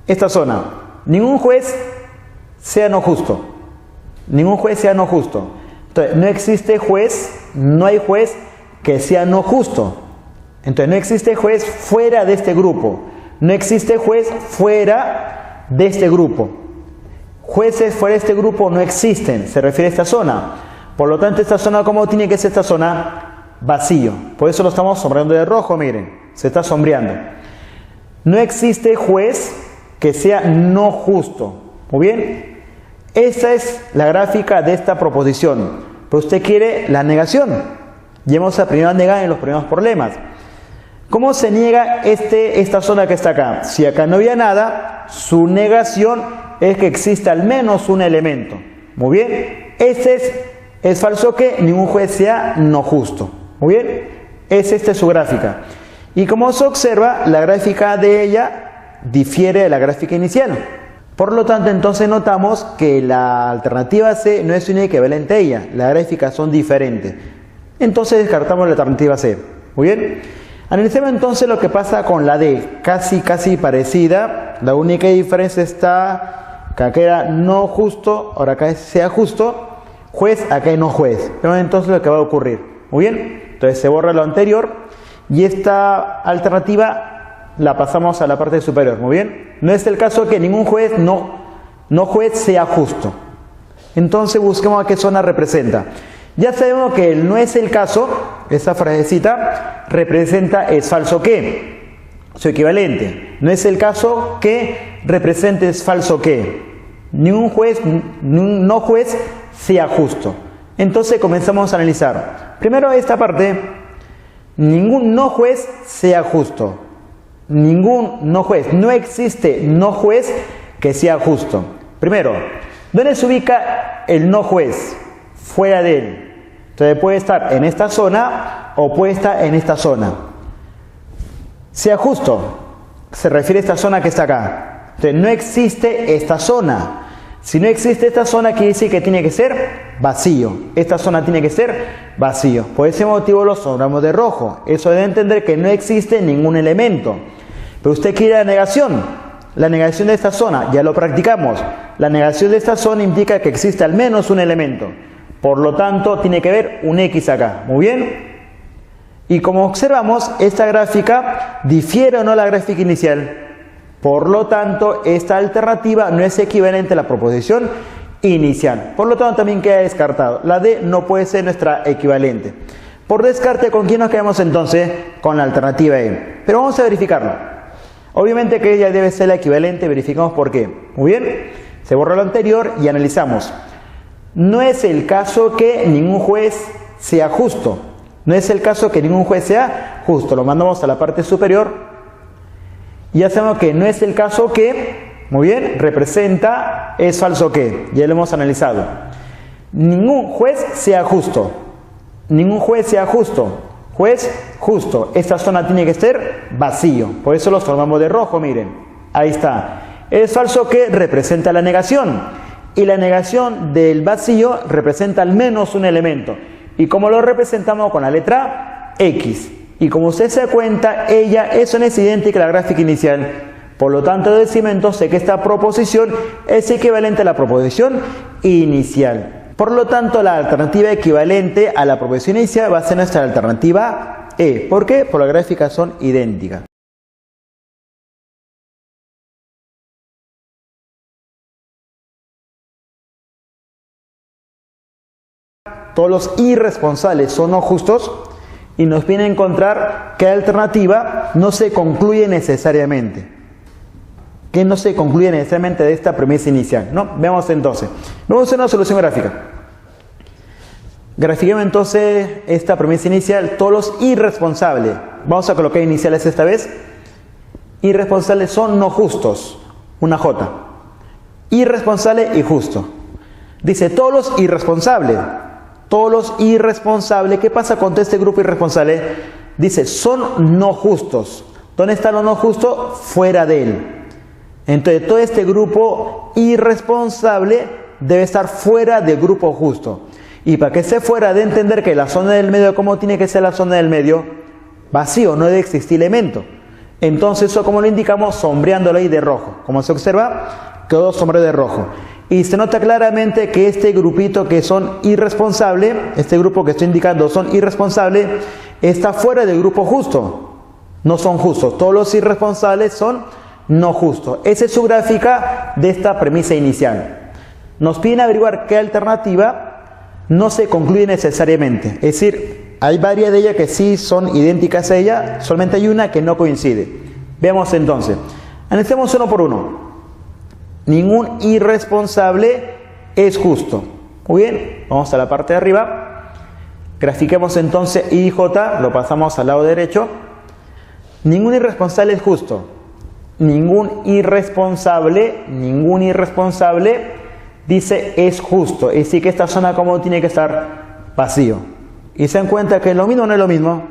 esta zona, ningún juez sea no justo, ningún juez sea no justo, entonces no existe juez, no hay juez que sea no justo, entonces no existe juez fuera de este grupo, no existe juez fuera de este grupo. Jueces fuera de este grupo no existen, se refiere a esta zona. Por lo tanto, esta zona, ¿cómo tiene que ser esta zona? Vacío. Por eso lo estamos sombreando de rojo, miren, se está sombreando. No existe juez que sea no justo. Muy bien, esta es la gráfica de esta proposición. Pero usted quiere la negación. Ya hemos aprendido a negar en los primeros problemas. ¿Cómo se niega esta zona que está acá? Si acá no había nada, su negación es que exista al menos un elemento. Muy bien, es falso que ningún juez sea no justo. Muy bien, esta es su gráfica. Y como se observa, la gráfica de ella difiere de la gráfica inicial. Por lo tanto, entonces notamos que la alternativa C no es una equivalente a ella. Las gráficas son diferentes. Entonces descartamos la alternativa C. Muy bien. Analicemos entonces lo que pasa con la D, casi parecida. La única diferencia está que acá era no justo, ahora acá sea justo, juez, acá no juez. Pero entonces lo que va a ocurrir. Muy bien, entonces se borra lo anterior y esta alternativa la pasamos a la parte superior. Muy bien, no es el caso que ningún juez no juez sea justo. Entonces busquemos a qué zona representa. Ya sabemos que no es el caso, esa frasecita representa es falso que, su equivalente. No es el caso que represente es falso que. Ningún juez, no juez sea justo. Entonces comenzamos a analizar. Primero esta parte, ningún no juez sea justo. Ningún no juez, no existe no juez que sea justo. Primero, ¿dónde se ubica el no juez? Fuera de él. Entonces puede estar en esta zona o puede estar en esta zona. Sea justo, se refiere a esta zona que está acá. Entonces no existe esta zona. Si no existe esta zona, quiere decir que tiene que ser vacío. Esta zona tiene que ser vacío. Por ese motivo lo sombramos de rojo. Eso debe entender que no existe ningún elemento. Pero usted quiere la negación. La negación de esta zona, ya lo practicamos. La negación de esta zona implica que existe al menos un elemento. Por lo tanto, tiene que haber un X acá. Muy bien. Y como observamos, esta gráfica difiere o no a la gráfica inicial. Por lo tanto, esta alternativa no es equivalente a la proposición inicial. Por lo tanto, también queda descartado. La D no puede ser nuestra equivalente. Por descarte, ¿con quién nos quedamos entonces? Con la alternativa E. Pero vamos a verificarlo. Obviamente que ella debe ser la equivalente. Verificamos por qué. Muy bien. Se borra lo anterior y analizamos. No es el caso que ningún juez sea justo. No es el caso que ningún juez sea justo. Lo mandamos a la parte superior. Y ya sabemos que no es el caso que, muy bien, representa es falso que. Ya lo hemos analizado. Ningún juez sea justo. Ningún juez sea justo. Juez justo. Esta zona tiene que ser vacío. Por eso los formamos de rojo, miren. Ahí está. Es falso que representa la negación. Y la negación del vacío representa al menos un elemento. ¿Y cómo lo representamos? Con la letra X. Y como usted se da cuenta, eso no es idéntica a la gráfica inicial. Por lo tanto, decimos entonces que esta proposición es equivalente a la proposición inicial. Por lo tanto, la alternativa equivalente a la proposición inicial va a ser nuestra alternativa E. ¿Por qué? Por las gráficas son idénticas. Todos los irresponsables son no justos y nos viene a encontrar que la alternativa no se concluye necesariamente. que no se concluye necesariamente de esta premisa inicial, ¿no? Veamos entonces. Vamos a hacer una solución gráfica. Grafiquemos entonces esta premisa inicial, todos los irresponsables. Vamos a colocar iniciales esta vez. Irresponsables son no justos, una J. Irresponsable y justo. Dice todos los irresponsables. Todos los irresponsables. ¿Qué pasa con todo este grupo irresponsable? Dice son no justos. ¿Dónde está lo no justo? Fuera de él. Entonces todo este grupo irresponsable debe estar fuera del grupo justo. Y para que esté fuera, de entender que la zona del medio, ¿cómo tiene que ser la zona del medio? Vacío, no debe existir elemento. Entonces eso, como lo indicamos, sombreándolo ahí de rojo. Como se observa, quedó sombreado de rojo. Y se nota claramente que este grupito que son irresponsables, este grupo que estoy indicando son irresponsables, está fuera del grupo justo. No son justos. Todos los irresponsables son no justos. Esa es su gráfica de esta premisa inicial. Nos piden averiguar qué alternativa no se concluye necesariamente. Es decir, hay varias de ellas que sí son idénticas a ella, solamente hay una que no coincide. Veamos entonces. Analicemos uno por uno. Ningún irresponsable es justo. Muy bien, vamos a la parte de arriba. Grafiquemos entonces I y J, lo pasamos al lado derecho. Ningún irresponsable es justo. Ningún irresponsable dice es justo. Es decir, que esta zona como tiene que estar vacío. Y se dan cuenta que es lo mismo o no es lo mismo.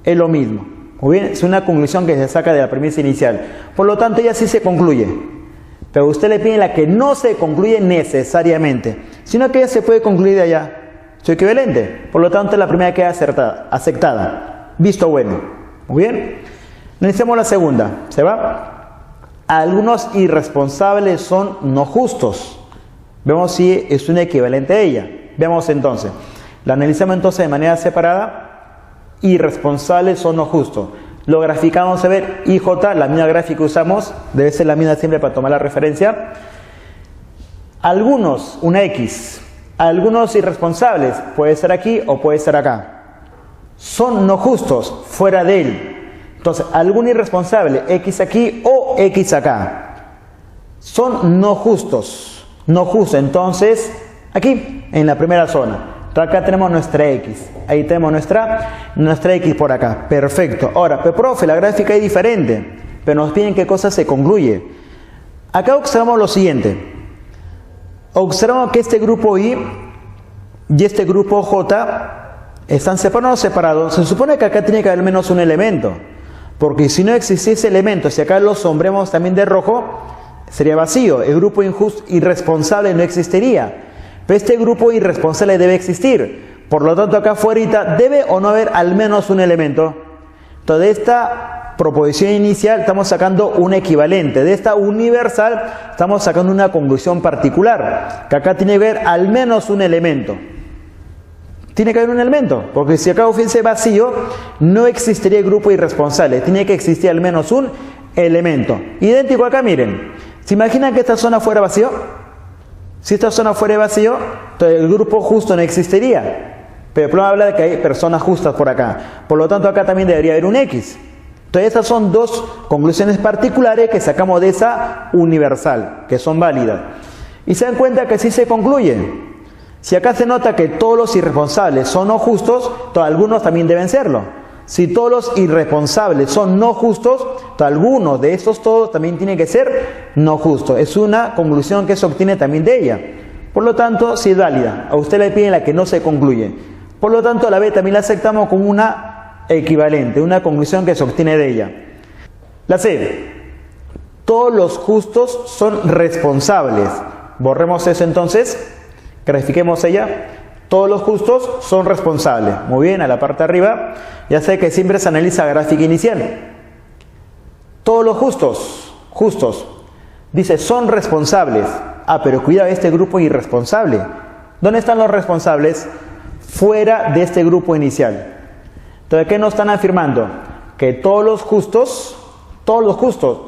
Es lo mismo. Muy bien, es una conclusión que se saca de la premisa inicial. Por lo tanto, ella sí se concluye. Pero usted le pide la que no se concluye necesariamente, sino que ella se puede concluir de allá. Su equivalente. Por lo tanto, la primera queda aceptada. Visto bueno. Muy bien. Analicemos la segunda. ¿Se va? Algunos irresponsables son no justos. Vemos si es un equivalente a ella. Veamos entonces. La analizamos entonces de manera separada. Irresponsables son no justos. Lo graficamos a ver. IJ, la misma gráfica que usamos. Debe ser la misma siempre para tomar la referencia. Algunos, una X. Algunos irresponsables. Puede ser aquí o puede ser acá. Son no justos. Fuera de él. Entonces, algún irresponsable. X aquí o X acá. Son no justos. No justo, entonces, aquí, en la primera zona. Entonces, acá tenemos nuestra X. Ahí tenemos nuestra X por acá. Perfecto. Ahora, pero profe, la gráfica es diferente. Pero nos piden qué cosa se concluye. Acá observamos lo siguiente. Observamos que este grupo I y este grupo J están separados o separados. Se supone que acá tiene que haber al menos un elemento. Porque si no existiese elemento, si acá lo sombremos también de rojo, sería vacío. El grupo irresponsable no existiría. Pero este grupo irresponsable debe existir. Por lo tanto, acá afuera debe o no haber al menos un elemento. Entonces, de esta proposición inicial estamos sacando un equivalente. De esta universal estamos sacando una conclusión particular. Que acá tiene que haber al menos un elemento. Tiene que haber un elemento. Porque si acá fuese vacío, no existiría el grupo irresponsable. Tiene que existir al menos un elemento. Idéntico acá, miren. ¿Se imaginan que esta zona fuera vacío? Si esta zona fuera vacío, entonces el grupo justo no existiría. Pero el problema habla de que hay personas justas por acá. Por lo tanto, acá también debería haber un X. Entonces, estas son dos conclusiones particulares que sacamos de esa universal, que son válidas. Y se dan cuenta que sí se concluye. Si acá se nota que todos los irresponsables son no justos, algunos también deben serlo. Si todos los irresponsables son no justos, algunos de estos todos también tienen que ser no justos. Es una conclusión que se obtiene también de ella. Por lo tanto, sí es válida. A usted le piden la que no se concluye. Por lo tanto, la B también la aceptamos como una equivalente, una conclusión que se obtiene de ella. La C. Todos los justos son responsables. Borremos eso entonces. Grafiquemos ella. Todos los justos son responsables. Muy bien, a la parte de arriba. Ya sé que siempre se analiza gráfica inicial. Todos los justos, dice, son responsables. Ah, pero cuidado, este grupo irresponsable. ¿Dónde están los responsables? Fuera de este grupo inicial. Entonces, ¿qué nos están afirmando? Que todos los justos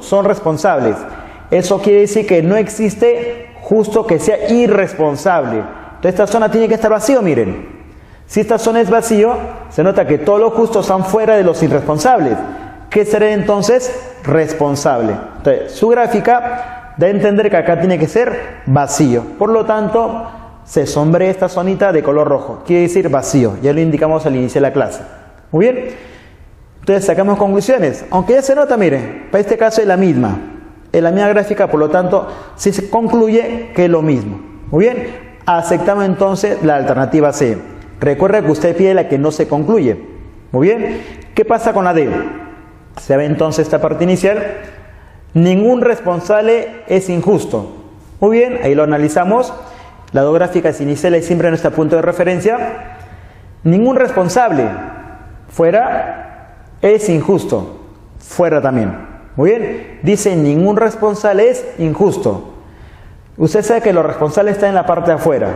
son responsables. Eso quiere decir que no existe justo que sea irresponsable. Entonces, esta zona tiene que estar vacío, miren. Si esta zona es vacío, se nota que todos los justos están fuera de los irresponsables. ¿Qué será entonces? Responsable. Entonces, su gráfica da a entender que acá tiene que ser vacío. Por lo tanto, se sombrea esta zonita de color rojo. Quiere decir vacío. Ya lo indicamos al inicio de la clase. Muy bien. Entonces, sacamos conclusiones. Aunque ya se nota, miren, para este caso es la misma. Es la misma gráfica, por lo tanto, sí se concluye que es lo mismo. Muy bien. Aceptamos entonces la alternativa C. Recuerda que usted pide la que no se concluye. Muy bien. ¿Qué pasa con la D? Se ve entonces esta parte inicial. Ningún responsable es injusto. Muy bien, ahí lo analizamos. Las dos gráficas iniciales siempre en nuestro punto de referencia. Ningún responsable fuera es injusto. Fuera también. Muy bien, dice ningún responsable es injusto. Usted sabe que lo responsable está en la parte de afuera.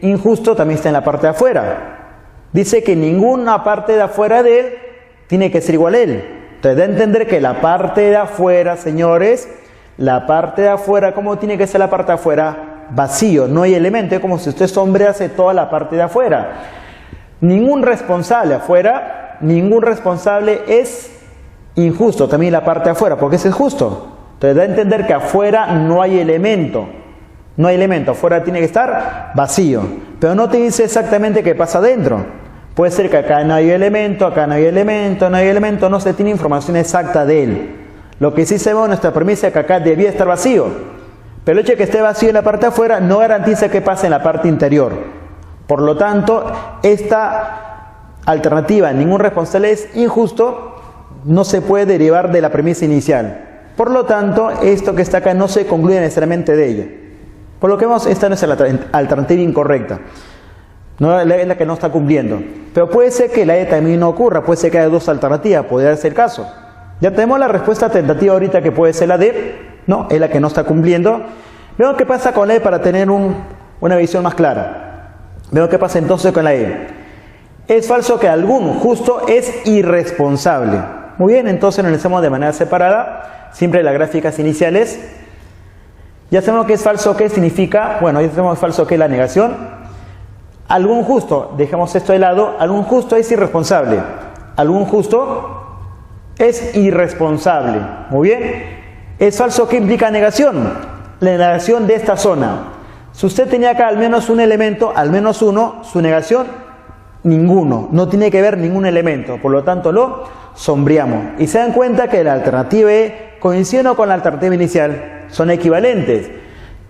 Injusto también está en la parte de afuera. Dice que ninguna parte de afuera de él tiene que ser igual a él. Entonces da a entender que la parte de afuera, señores, la parte de afuera, ¿cómo tiene que ser la parte de afuera? Vacío, no hay elemento, es como si usted sombrease toda la parte de afuera. Ningún responsable afuera, ningún responsable es injusto, también la parte de afuera, porque ese es justo. Entonces da a entender que afuera no hay elemento. No hay elemento, afuera tiene que estar vacío. Pero no te dice exactamente qué pasa adentro. Puede ser que acá no hay elemento, acá no hay elemento, no hay elemento, no se tiene información exacta de él. Lo que sí se ve en nuestra premisa es que acá debía estar vacío. Pero el hecho de que esté vacío en la parte de afuera no garantiza que pase en la parte interior. Por lo tanto, esta alternativa, ningún responsable es injusto, no se puede derivar de la premisa inicial. Por lo tanto, esto que está acá no se concluye necesariamente de ella. Por lo que vemos, esta no es la alternativa incorrecta. No es la que no está cumpliendo. Pero puede ser que la E también no ocurra, puede ser que haya dos alternativas, podría ser el caso. Ya tenemos la respuesta tentativa ahorita que puede ser la D, no, es la que no está cumpliendo. Veamos qué pasa con la E para tener una visión más clara. Veamos qué pasa entonces con la E. Es falso que algún justo es irresponsable. Muy bien, entonces analizamos de manera separada, siempre las gráficas iniciales. Ya sabemos que es falso, ¿qué significa? Bueno, ya sabemos que es falso, ¿qué es la negación? Algún justo, dejemos esto de lado, algún justo es irresponsable. Algún justo es irresponsable. Muy bien. Es falso, ¿qué implica negación? La negación de esta zona. Si usted tenía acá al menos un elemento, al menos uno, su negación, ninguno. No tiene que ver ningún elemento. Por lo tanto, lo sombreamos. Y se dan cuenta que la alternativa E coincide con la alternativa inicial. Son equivalentes.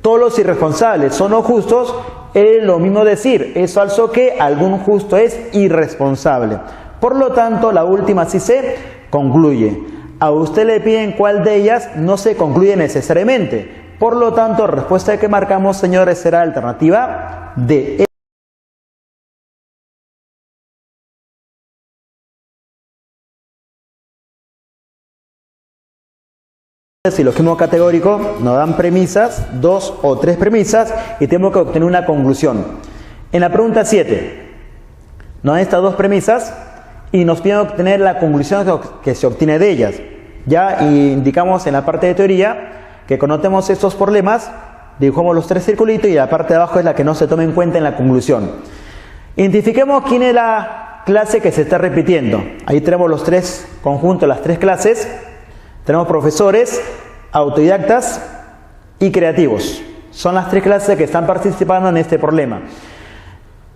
Todos los irresponsables son no justos. Es lo mismo decir, es falso que algún justo es irresponsable. Por lo tanto, la última sí se concluye. A usted le piden cuál de ellas no se concluye necesariamente. Por lo tanto, la respuesta que marcamos, señores, será alternativa D. Si los químicos categóricos nos dan premisas, 2 o 3 premisas, y tenemos que obtener una conclusión. En la pregunta 7, nos dan estas 2 premisas y nos piden obtener la conclusión que se obtiene de ellas. Ya indicamos en la parte de teoría que conocemos estos problemas, dibujamos los 3 circulitos y la parte de abajo es la que no se toma en cuenta en la conclusión. Identifiquemos quién es la clase que se está repitiendo. Ahí tenemos los 3 conjuntos, las 3 clases. Tenemos profesores, autodidactas y creativos. Son las 3 clases que están participando en este problema.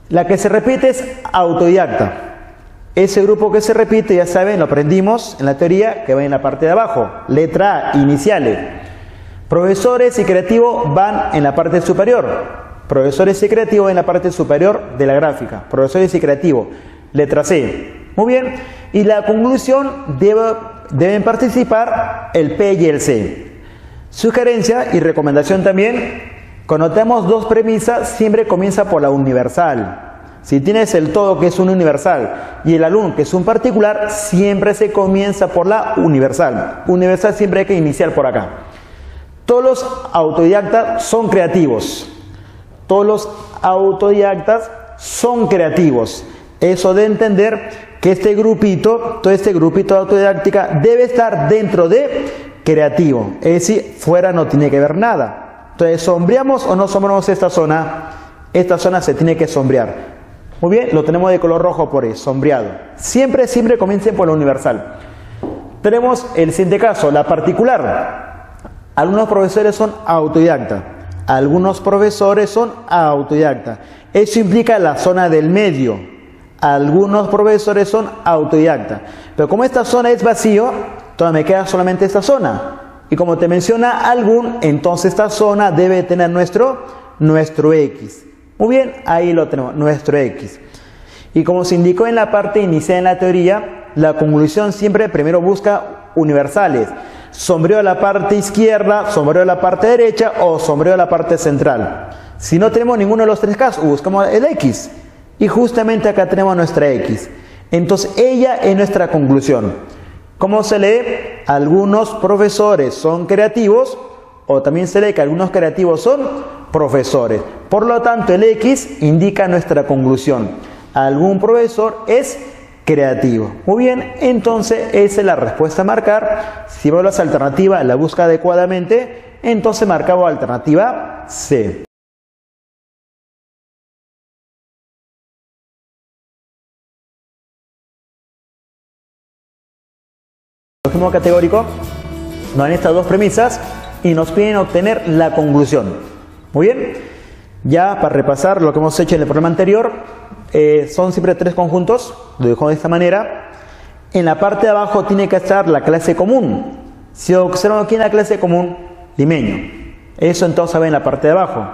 La que se repite es autodidacta. Ese grupo que se repite, ya saben, lo aprendimos en la teoría, que va en la parte de abajo. Letra A, iniciales. Profesores y creativos van en la parte superior. Profesores y creativos en la parte superior de la gráfica. Profesores y creativos. Letra C. Muy bien. Y la conclusión deben participar el P y el C. Sugerencia y recomendación también. Cuando tenemos 2 premisas, siempre comienza por la universal. Si tienes el todo, que es un universal, y el alumno, que es un particular, siempre se comienza por la universal. Universal siempre hay que iniciar por acá. Todos los autodidactas son creativos. Todos los autodidactas son creativos. Eso de entender que este grupito, todo este grupito de autodidáctica debe estar dentro de creativo. Es decir, fuera no tiene que ver nada. Entonces, ¿sombreamos o no sombreamos esta zona? Esta zona se tiene que sombrear. Muy bien, lo tenemos de color rojo por ahí, sombreado. Siempre comiencen por lo universal. Tenemos el siguiente caso, la particular. Algunos profesores son autodidactas. Algunos profesores son autodidactas. Eso implica la zona del medio. Algunos profesores son autodidactas. Pero como esta zona es vacío, todavía me queda solamente esta zona. Y como te menciona algún, entonces esta zona debe tener nuestro X. Muy bien, ahí lo tenemos, nuestro X. Y como se indicó en la parte inicial en la teoría, la conclusión siempre primero busca universales. Sombreo a la parte izquierda, sombreo a la parte derecha o sombreo a la parte central. Si no tenemos ninguno de los tres casos, buscamos el X. Y justamente acá tenemos nuestra X. Entonces ella es nuestra conclusión. ¿Cómo se lee? Algunos profesores son creativos, o también se lee que algunos creativos son profesores. Por lo tanto, el X indica nuestra conclusión. Algún profesor es creativo. Muy bien, entonces esa es la respuesta a marcar. Si veo las alternativas, la busca adecuadamente, entonces marcamos alternativa C. El próximo categórico nos dan estas dos premisas y nos piden obtener la conclusión. Muy bien, ya para repasar lo que hemos hecho en el problema anterior, son siempre tres conjuntos, lo dejo de esta manera. En la parte de abajo tiene que estar la clase común. Si observamos aquí en la clase común, limeño. Eso entonces va en la parte de abajo.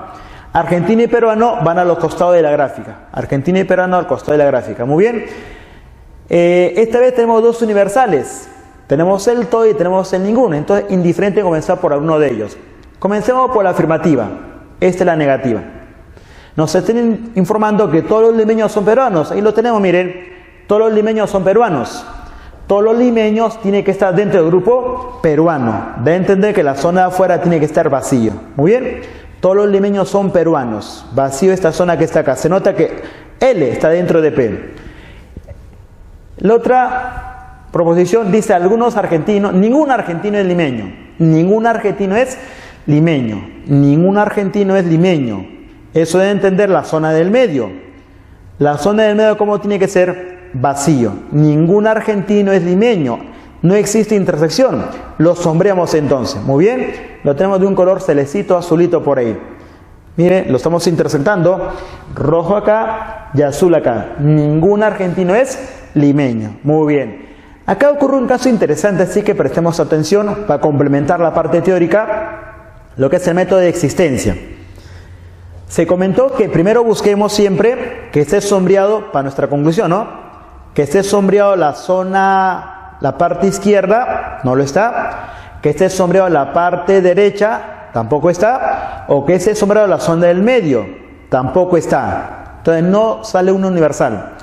Argentino y peruano van a los costados de la gráfica. Argentino y peruano al costado de la gráfica. Muy bien. Esta vez tenemos dos universales. Tenemos el todo y tenemos el ninguno. Entonces, indiferente comenzar por alguno de ellos. Comencemos por la afirmativa. Esta es la negativa. Nos están informando que todos los limeños son peruanos. Ahí lo tenemos, miren. Todos los limeños son peruanos. Todos los limeños tienen que estar dentro del grupo peruano. Debe entender que la zona de afuera tiene que estar vacío. Muy bien. Todos los limeños son peruanos. Vacío esta zona que está acá. Se nota que L está dentro de P. La otra proposición dice algunos argentinos, ningún argentino es limeño, ningún argentino es limeño, ningún argentino es limeño. Eso debe entender la zona del medio. La zona del medio, ¿cómo tiene que ser? Vacío. Ningún argentino es limeño, no existe intersección. Lo sombreamos entonces. Muy bien, lo tenemos de un color celestito, azulito por ahí. Miren, lo estamos intersectando, rojo acá y azul acá. Ningún argentino es limeño. Muy bien. Acá ocurre un caso interesante, así que prestemos atención para complementar la parte teórica, lo que es el método de existencia. Se comentó que primero busquemos siempre que esté sombreado, para nuestra conclusión, ¿no? Que esté sombreado la zona, la parte izquierda, no lo está. Que esté sombreado la parte derecha, tampoco está. O que esté sombreado la zona del medio, tampoco está. Entonces no sale uno universal.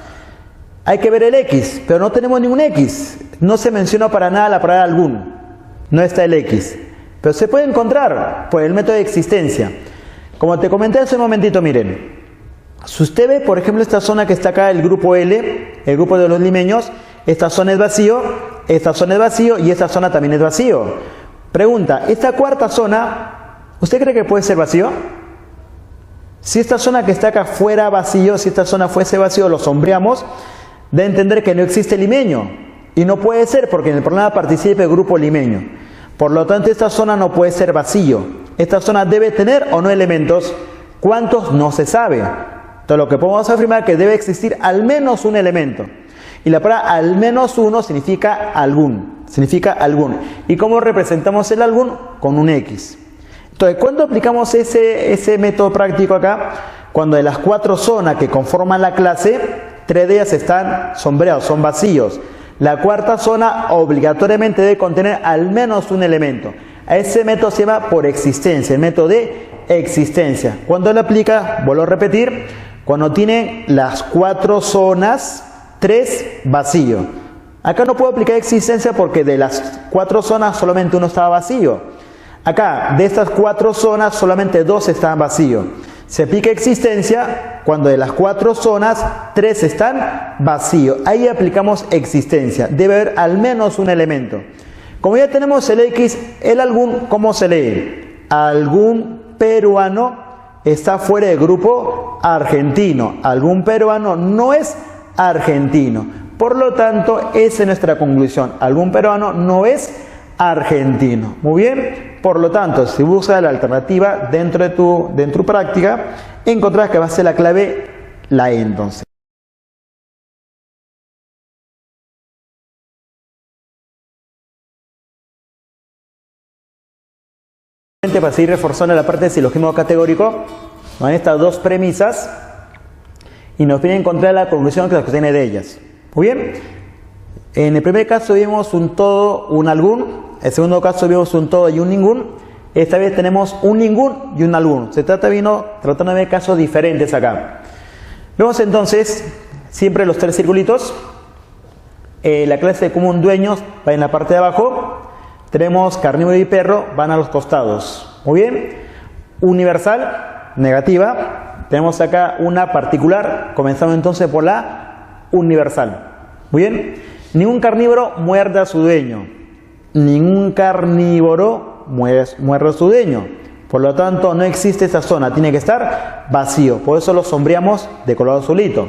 Hay que ver el X, pero no tenemos ningún X. No se menciona para nada la palabra algún. No está el X. Pero se puede encontrar por el método de existencia. Como te comenté hace un momentito, miren. Si usted ve, por ejemplo, esta zona que está acá, el grupo L, el grupo de los limeños, esta zona es vacío, esta zona es vacío y esta zona también es vacío. Pregunta, ¿esta cuarta zona, usted cree que puede ser vacío? Si esta zona que está acá fuera vacío, si esta zona fuese vacío, lo sombreamos, de entender que no existe limeño. Y no puede ser porque en el problema participa el grupo limeño. Por lo tanto, esta zona no puede ser vacío. Esta zona debe tener o no elementos. ¿Cuántos? No se sabe. Entonces, lo que podemos afirmar es que debe existir al menos un elemento. Y la palabra al menos uno significa algún. Significa algún. ¿Y cómo representamos el algún? Con un X. Entonces, ¿cuándo aplicamos ese método práctico acá? Cuando de las 4 zonas que conforman la clase, 3 de ellas están sombreados, son vacíos. La cuarta zona obligatoriamente debe contener al menos un elemento. A ese método se llama por existencia, el método de existencia. ¿Cuándo lo aplica? Vuelvo a repetir, cuando tiene las 4 zonas, 3 vacíos. Acá no puedo aplicar existencia porque de las 4 zonas solamente uno estaba vacío. Acá, de estas 4 zonas, solamente 2 están vacíos. Se aplica existencia cuando de las 4 zonas, 3 están vacíos. Ahí aplicamos existencia. Debe haber al menos un elemento. Como ya tenemos el X, el algún, ¿cómo se lee? Algún peruano está fuera del grupo argentino. Algún peruano no es argentino. Por lo tanto, esa es nuestra conclusión. Algún peruano no es argentino. Muy bien. Por lo tanto, si buscas la alternativa dentro de tu práctica, encontrarás que va a ser la clave la E entonces. Para seguir reforzando la parte del silogismo categórico, van estas dos premisas y nos viene a encontrar la conclusión que se obtiene de ellas. Muy bien. En el primer caso vimos un todo, un algún. En el segundo caso vimos un todo y un ningún. Esta vez tenemos un ningún y un algún. Se trata tratando de casos diferentes acá. Vemos entonces siempre los tres circulitos. La clase de común dueños va en la parte de abajo. Tenemos carnívoro y perro, van a los costados. Muy bien. Universal, negativa. Tenemos acá una particular. Comenzamos entonces por la universal. Muy bien. Ningún carnívoro muerde a su dueño. Ningún carnívoro muerde a su dueño. Por lo tanto, no existe esa zona. Tiene que estar vacío. Por eso lo sombreamos de color azulito.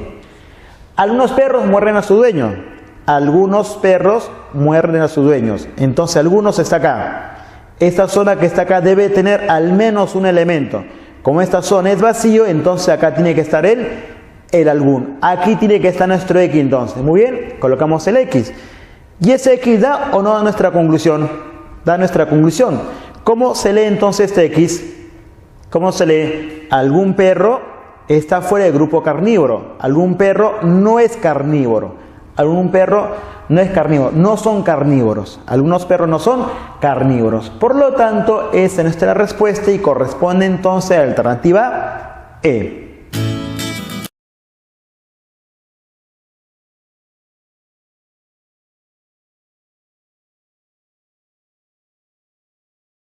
Algunos perros muerden a su dueño. Algunos perros muerden a sus dueños. Entonces, algunos está acá. Esta zona que está acá debe tener al menos un elemento. Como esta zona es vacío, entonces acá tiene que estar el algún. Aquí tiene que estar nuestro X entonces. Muy bien, colocamos el X. ¿Y ese X da o no da nuestra conclusión? Da nuestra conclusión. ¿Cómo se lee entonces este X? ¿Cómo se lee? Algún perro está fuera del grupo carnívoro. Algún perro no es carnívoro. Algún perro no es carnívoro, no son carnívoros. Algunos perros no son carnívoros. Por lo tanto, esa es nuestra respuesta y corresponde entonces a la alternativa E.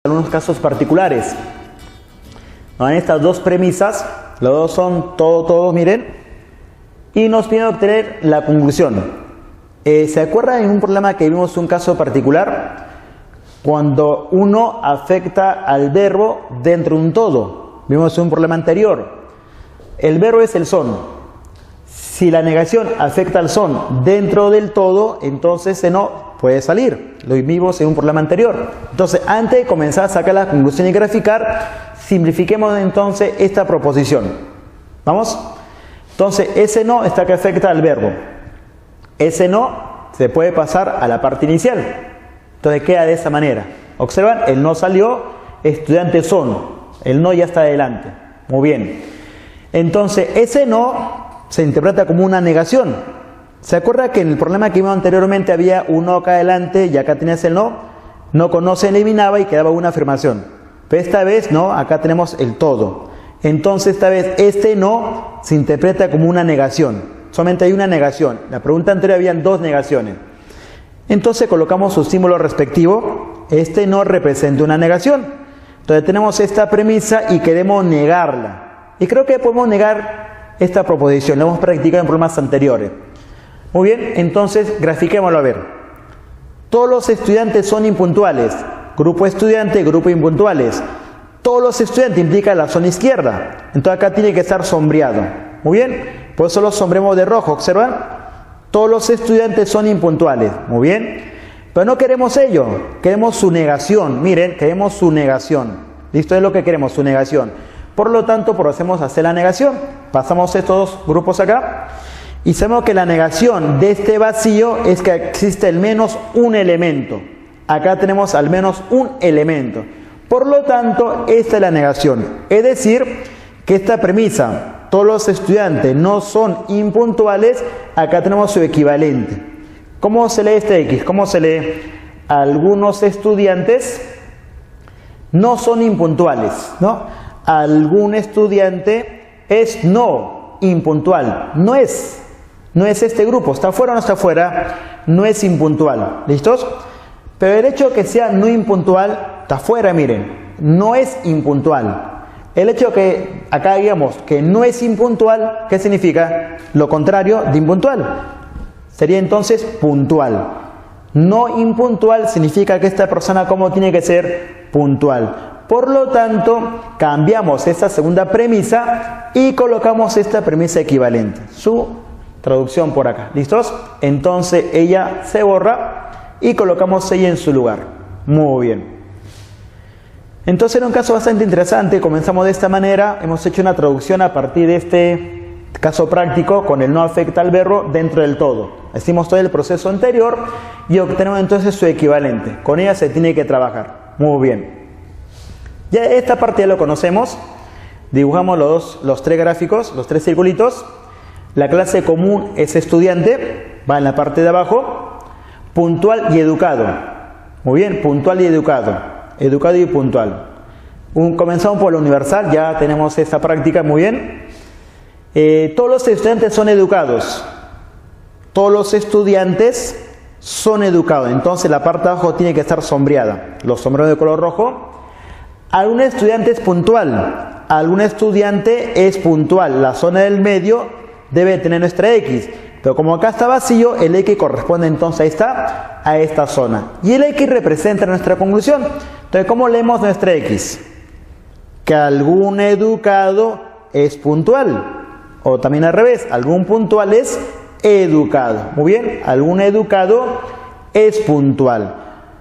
Algunos casos particulares. En estas dos premisas, los dos son todos, miren, y nos piden obtener la conclusión. ¿Se acuerdan en un problema que vimos un caso particular? Cuando uno afecta al verbo dentro de un todo. Vimos un problema anterior. El verbo es el son. Si la negación afecta al son dentro del todo, entonces ese no puede salir. Lo vimos en un problema anterior. Entonces, antes de comenzar a sacar la conclusión y graficar, simplifiquemos entonces esta proposición. ¿Vamos? Entonces, ese no está que afecta al verbo. Ese no se puede pasar a la parte inicial. Entonces queda de esa manera. Observan, el no salió, estudiantes son. El no ya está adelante. Muy bien. Entonces ese no se interpreta como una negación. ¿Se acuerda que en el problema que vimos anteriormente había un no acá adelante y acá tenías el no? No con no se eliminaba y quedaba una afirmación. Pero esta vez no, acá tenemos el todo. Entonces esta vez este no se interpreta como una negación. Solamente hay una negación. La pregunta anterior habían dos negaciones. Entonces colocamos su símbolo respectivo. Este no representa una negación. Entonces tenemos esta premisa y queremos negarla. Y creo que podemos negar esta proposición. La hemos practicado en problemas anteriores. Muy bien, entonces grafiquémoslo a ver. Todos los estudiantes son impuntuales. Grupo estudiante, grupo impuntuales. Todos los estudiantes implica la zona izquierda. Entonces acá tiene que estar sombreado. Muy bien. Por eso lo sombremos de rojo, ¿observan? Todos los estudiantes son impuntuales, muy bien. Pero no queremos ello, queremos su negación, miren, queremos su negación. ¿Listo? Es lo que queremos, su negación. Por lo tanto, procedemos a hacer la negación. Pasamos estos dos grupos acá. Y sabemos que la negación de este vacío es que existe al menos un elemento. Acá tenemos al menos un elemento. Por lo tanto, esta es la negación. Es decir, que esta premisa, todos los estudiantes no son impuntuales, acá tenemos su equivalente. ¿Cómo se lee este X? ¿Cómo se lee? Algunos estudiantes no son impuntuales, ¿no? Algún estudiante es no impuntual. No es este grupo. ¿Está fuera o no está fuera? No es impuntual. ¿Listos? Pero el hecho de que sea no impuntual, está fuera, miren. No es impuntual. El hecho que acá digamos que no es impuntual, ¿qué significa? Lo contrario de impuntual. Sería entonces puntual. No impuntual significa que esta persona ¿cómo tiene que ser? Puntual. Por lo tanto, cambiamos esta segunda premisa y colocamos esta premisa equivalente. Su traducción por acá. ¿Listos? Entonces ella se borra y colocamos ella en su lugar. Muy bien. Entonces en un caso bastante interesante, comenzamos de esta manera. Hemos hecho una traducción a partir de este caso práctico con el no afecta al verbo dentro del todo. Hicimos todo el proceso anterior y obtenemos entonces su equivalente. Con ella se tiene que trabajar. Muy bien. Ya esta parte ya lo conocemos. Dibujamos los tres gráficos, los tres circulitos. La clase común es estudiante, va en la parte de abajo. Puntual y educado. Muy bien, puntual y educado. Educado y puntual. Comenzamos por lo universal, ya tenemos esta práctica muy bien. Todos los estudiantes son educados. Todos los estudiantes son educados. Entonces la parte de abajo tiene que estar sombreada. Los sombreros de color rojo. Algún estudiante es puntual. Algún estudiante es puntual. La zona del medio debe tener nuestra X. Pero como acá está vacío, el X corresponde entonces a esta zona. Y el X representa nuestra conclusión. Entonces, ¿cómo leemos nuestra X? Que algún educado es puntual. O también al revés, algún puntual es educado. Muy bien, algún educado es puntual.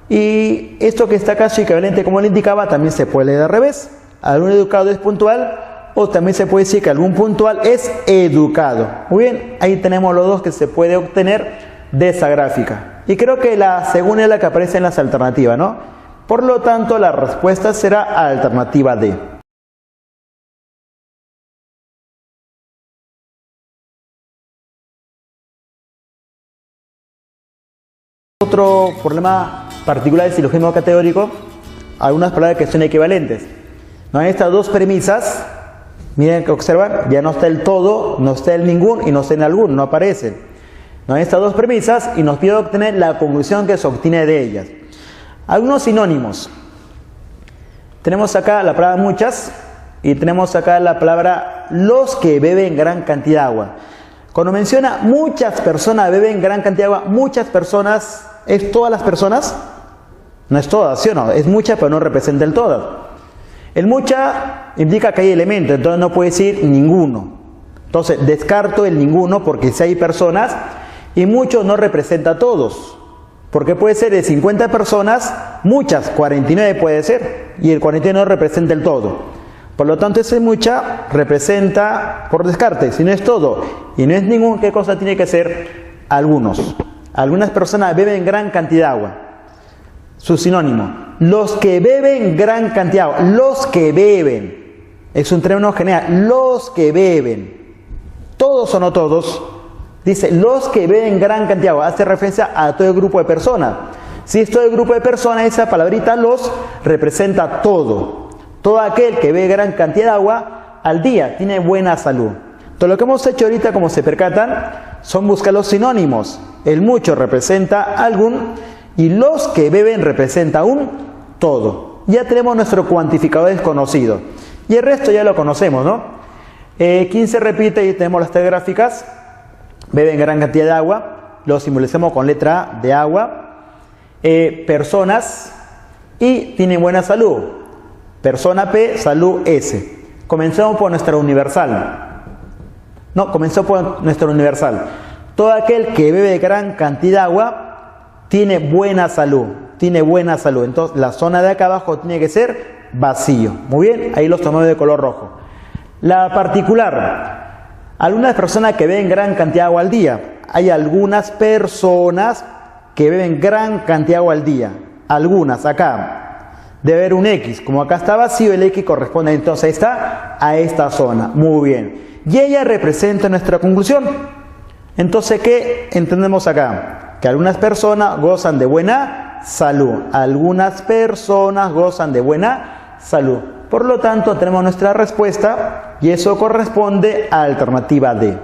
Y esto que está acá, su equivalente como le indicaba, también se puede leer al revés. Algún educado es puntual, o también se puede decir que algún puntual es educado. Muy bien, ahí tenemos los dos que se puede obtener de esa gráfica. Y creo que la segunda es la que aparece en las alternativas, ¿no? Por lo tanto, la respuesta será alternativa D. Otro problema particular del silogismo categórico, algunas palabras que son equivalentes. ¿No? En estas dos premisas, miren que observan, ya no está el todo, no está el ningún y no está el algún, no aparecen. ¿No? En estas dos premisas y nos pide obtener la conclusión que se obtiene de ellas. Algunos sinónimos. Tenemos acá la palabra muchas y tenemos acá la palabra los que beben gran cantidad de agua. Cuando menciona muchas personas beben gran cantidad de agua, muchas personas, ¿es todas las personas? No es todas, ¿sí o no? Es mucha, pero no representa el todas. El mucha implica que hay elementos, entonces no puede decir ninguno. Entonces descarto el ninguno porque si hay personas y muchos no representa a todos. Porque puede ser de 50 personas, muchas, 49 puede ser, y el 49 no representa el todo. Por lo tanto, ese mucha representa por descarte, si no es todo y no es ningún, ¿qué cosa tiene que ser? Algunos. Algunas personas beben gran cantidad de agua. Su sinónimo, los que beben gran cantidad de agua, los que beben, es un término general, los que beben, todos o no todos, dice los que beben gran cantidad de agua, hace referencia a todo el grupo de personas. Si es todo el grupo de personas, esa palabrita los representa todo. Todo aquel que bebe gran cantidad de agua al día tiene buena salud. Todo lo que hemos hecho ahorita, como se percatan, son buscar los sinónimos. El mucho representa algún y los que beben representa un todo. Ya tenemos nuestro cuantificador desconocido. Y el resto ya lo conocemos, ¿no? 15 repite y tenemos las tres gráficas. Beben gran cantidad de agua. Lo simbolizamos con letra A de agua. Personas y tienen buena salud. Persona P, salud S. Comenzamos por nuestra universal. No, comenzó por nuestra universal. Todo aquel que bebe gran cantidad de agua tiene buena salud. Tiene buena salud. Entonces la zona de acá abajo tiene que ser vacío. Muy bien, ahí los tomamos de color rojo. La particular. Algunas personas que beben gran cantidad de agua al día. Hay algunas personas que beben gran cantidad de agua al día. Algunas acá. Debe haber un X. Como acá está vacío, el X corresponde entonces a esta zona. Muy bien. Y ella representa nuestra conclusión. Entonces, ¿qué entendemos acá? Que algunas personas gozan de buena salud. Algunas personas gozan de buena salud. Por lo tanto, tenemos nuestra respuesta y eso corresponde a alternativa D.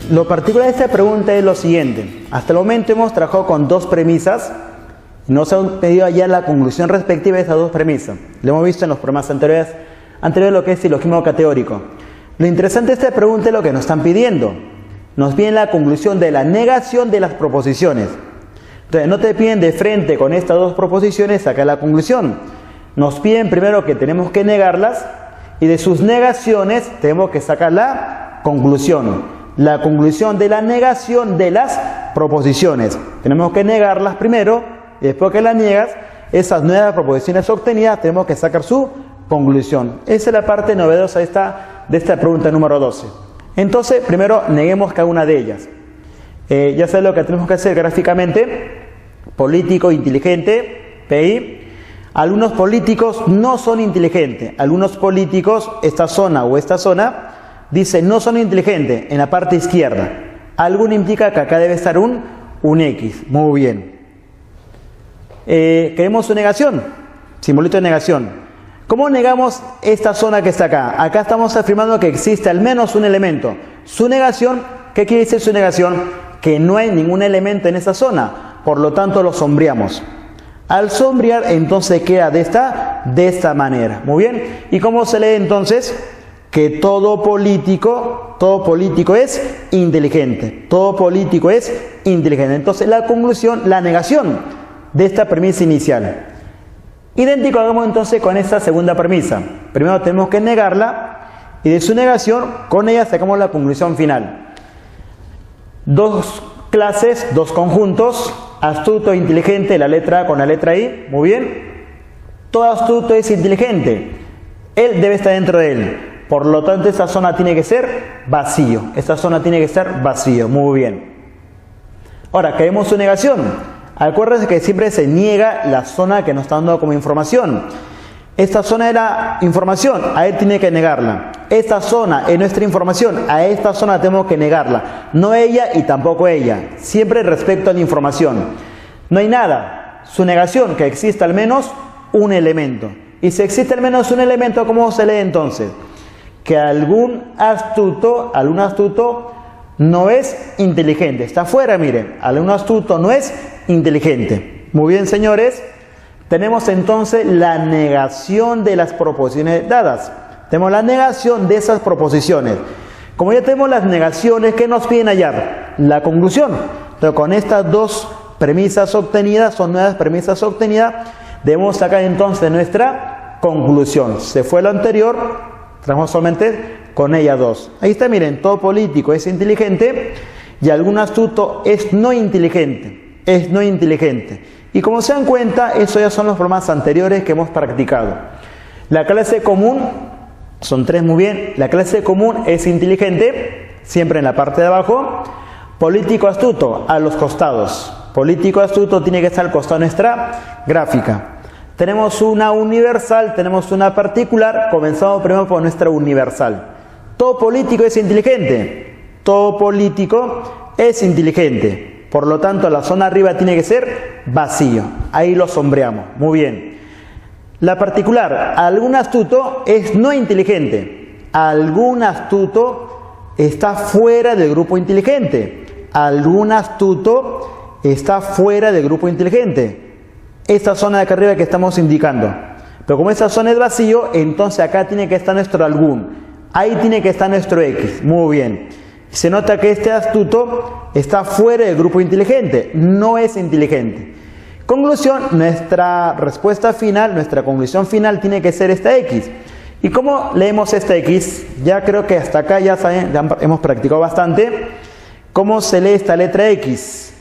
Lo particular de esta pregunta es lo siguiente. Hasta el momento hemos trabajado con dos premisas y nos han pedido ya la conclusión respectiva de esas dos premisas. Lo hemos visto en los programas anteriores lo que es silogismo categórico. Lo interesante de esta pregunta es lo que nos están pidiendo. Nos piden la conclusión de la negación de las proposiciones. Entonces, no te piden de frente con estas dos proposiciones sacar la conclusión. Nos piden primero que tenemos que negarlas y de sus negaciones tenemos que sacar la conclusión. La conclusión de la negación de las proposiciones. Tenemos que negarlas primero y después que las niegas, esas nuevas proposiciones obtenidas tenemos que sacar su conclusión. Esa es la parte novedosa de esta pregunta número 12. Entonces, primero neguemos cada una de ellas. Ya sabes lo que tenemos que hacer gráficamente. Político inteligente, PI. Algunos políticos no son inteligentes. Algunos políticos, esta zona o esta zona, dice no son inteligentes en la parte izquierda. Alguno implica que acá debe estar un X. Muy bien. Queremos su negación. Simbolito de negación. ¿Cómo negamos esta zona que está acá? Acá estamos afirmando que existe al menos un elemento. Su negación, ¿qué quiere decir su negación? Que no hay ningún elemento en esa zona. Por lo tanto lo sombreamos. Al sombrear entonces queda de esta manera. Muy bien. ¿Y cómo se lee entonces? Que todo político es inteligente. Todo político es inteligente. Entonces la conclusión, la negación de esta premisa inicial. Idéntico hagamos entonces con esta segunda premisa. Primero tenemos que negarla y de su negación, con ella sacamos la conclusión final. Dos clases, dos conjuntos, astuto e inteligente, la letra A con la letra I, muy bien. Todo astuto es inteligente, él debe estar dentro de él, por lo tanto esta zona tiene que ser vacío, esta zona tiene que ser vacío, muy bien. Ahora, queremos su negación. Acuérdense que siempre se niega la zona que nos está dando como información. Esta zona era información, a él tiene que negarla. Esta zona es nuestra información, a esta zona tenemos que negarla. No ella y tampoco ella, siempre respecto a la información. No hay nada, su negación, que existe al menos un elemento. Y si existe al menos un elemento, ¿cómo se lee entonces? Que algún astuto no es inteligente. Está fuera, miren, algún astuto no es inteligente. Muy bien, señores. Tenemos entonces la negación de las proposiciones dadas. Tenemos la negación de esas proposiciones. Como ya tenemos las negaciones, ¿qué nos piden hallar? La conclusión. Entonces, con estas dos premisas obtenidas, son nuevas premisas obtenidas, debemos sacar entonces nuestra conclusión. Se fue lo anterior, trabajamos solamente con ella dos. Ahí está, miren, todo político es inteligente y algún astuto es no inteligente. Es no inteligente. Y como se dan cuenta, eso ya son los problemas anteriores que hemos practicado. La clase común, son tres muy bien, la clase común es inteligente, siempre en la parte de abajo. Político astuto, a los costados. Político astuto tiene que estar al costado de nuestra gráfica. Tenemos una universal, tenemos una particular, comenzamos primero por nuestra universal. Todo político es inteligente. Todo político es inteligente. Por lo tanto, la zona arriba tiene que ser vacío. Ahí lo sombreamos. Muy bien. La particular, algún astuto es no inteligente. Algún astuto está fuera del grupo inteligente. Algún astuto está fuera del grupo inteligente. Esta zona de acá arriba que estamos indicando. Pero como esta zona es vacío, entonces acá tiene que estar nuestro algún. Ahí tiene que estar nuestro X. Muy bien. Se nota que este astuto está fuera del grupo inteligente, no es inteligente. Conclusión, nuestra respuesta final, nuestra conclusión final tiene que ser esta X. ¿Y cómo leemos esta X? Ya creo que hasta acá ya saben, ya hemos practicado bastante. ¿Cómo se lee esta letra X?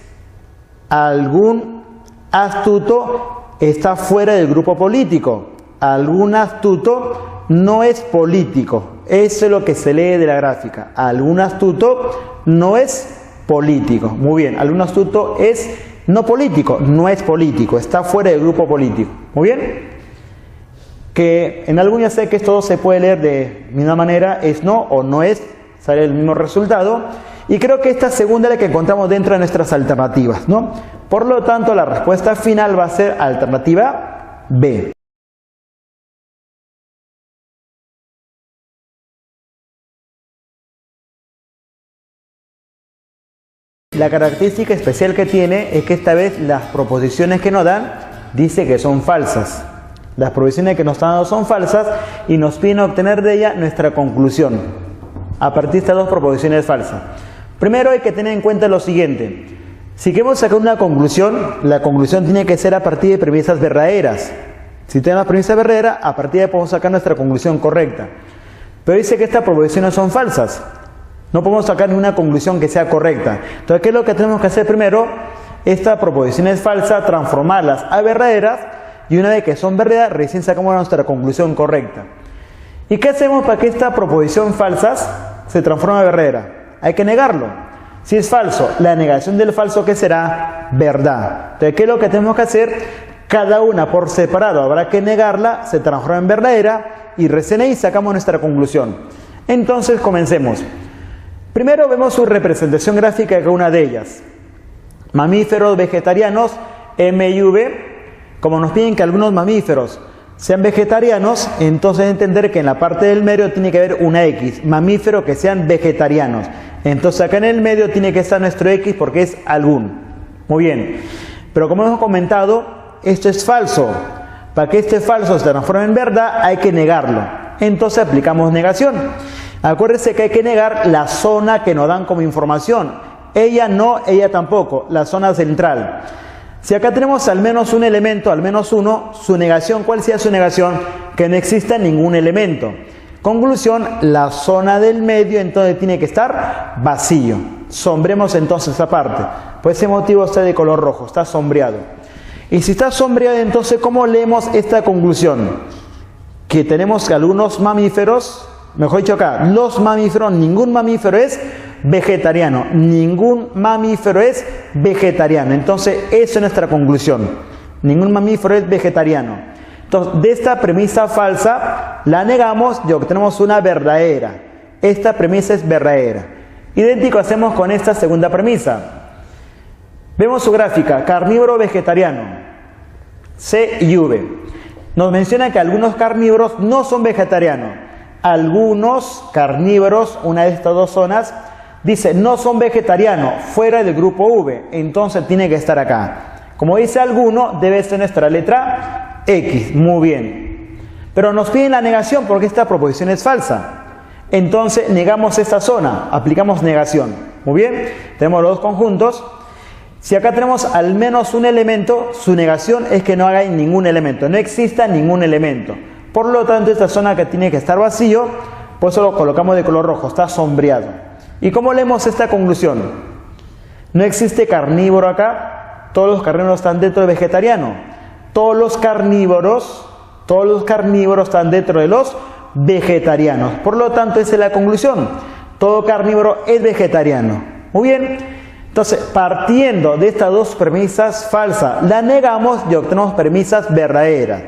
Algún astuto está fuera del grupo político. Algún astuto no es político. Eso es lo que se lee de la gráfica. Algún astuto no es político. Muy bien. Algún astuto es no político. No es político. Está fuera del grupo político. Muy bien. Que en algún ya sé que esto se puede leer de misma manera. Es no o no es. Sale el mismo resultado. Y creo que esta segunda es la que encontramos dentro de nuestras alternativas, ¿no? Por lo tanto, la respuesta final va a ser alternativa B. La característica especial que tiene es que esta vez las proposiciones que nos dan dice que son falsas. Las proposiciones que nos están dando son falsas y nos piden obtener de ella nuestra conclusión a partir de estas dos proposiciones falsas. Primero hay que tener en cuenta lo siguiente. Si queremos sacar una conclusión, la conclusión tiene que ser a partir de premisas verdaderas. Si tenemos premisas verdaderas, a partir de ahí podemos sacar nuestra conclusión correcta. Pero dice que estas proposiciones son falsas. No podemos sacar ninguna conclusión que sea correcta. Entonces, ¿qué es lo que tenemos que hacer primero? Esta proposición es falsa, transformarlas a verdaderas, y una vez que son verdaderas, recién sacamos nuestra conclusión correcta. ¿Y qué hacemos para que esta proposición falsa se transforme a verdadera? Hay que negarlo. Si es falso, la negación del falso, ¿qué será? Verdad. Entonces, ¿qué es lo que tenemos que hacer? Cada una por separado habrá que negarla, se transforma en verdadera, y recién ahí sacamos nuestra conclusión. Entonces, comencemos. Primero vemos su representación gráfica de cada una de ellas. Mamíferos vegetarianos, M y V. Como nos piden que algunos mamíferos sean vegetarianos, entonces entender que en la parte del medio tiene que haber una X, mamíferos que sean vegetarianos. Entonces acá en el medio tiene que estar nuestro X porque es algún. Muy bien. Pero como hemos comentado, esto es falso. Para que este falso se transforme en verdad, hay que negarlo. Entonces aplicamos negación. Acuérdense que hay que negar la zona que nos dan como información. Ella no, ella tampoco, la zona central. Si acá tenemos al menos un elemento, al menos uno, su negación, ¿cuál sea su negación? Que no exista ningún elemento. Conclusión, la zona del medio entonces tiene que estar vacío. Sombremos entonces esa parte. Por ese motivo está de color rojo, está sombreado. Y si está sombreado, entonces, ¿cómo leemos esta conclusión? Que tenemos que algunos mamíferos, mejor dicho acá, los mamíferos, ningún mamífero es vegetariano. Ningún mamífero es vegetariano. Entonces, esa es nuestra conclusión. Ningún mamífero es vegetariano. Entonces, de esta premisa falsa, la negamos y obtenemos una verdadera. Esta premisa es verdadera. Idéntico hacemos con esta segunda premisa. Vemos su gráfica, carnívoro vegetariano, C y V. Nos menciona que algunos carnívoros no son vegetarianos. Algunos carnívoros, una de estas dos zonas, dice no son vegetarianos, fuera del grupo V, entonces tiene que estar acá. Como dice alguno, debe ser nuestra letra X, muy bien. Pero nos piden la negación porque esta proposición es falsa. Entonces negamos esta zona, aplicamos negación. Muy bien, tenemos los dos conjuntos. Si acá tenemos al menos un elemento, su negación es que no haga ningún elemento, no exista ningún elemento. Por lo tanto, esta zona que tiene que estar vacío, por eso lo colocamos de color rojo, está sombreado. ¿Y cómo leemos esta conclusión? No existe carnívoro acá, todos los carnívoros están dentro de vegetariano. Todos los carnívoros están dentro de los vegetarianos. Por lo tanto, esa es la conclusión. Todo carnívoro es vegetariano. Muy bien. Entonces, partiendo de estas dos premisas falsas, la negamos y obtenemos premisas verdaderas.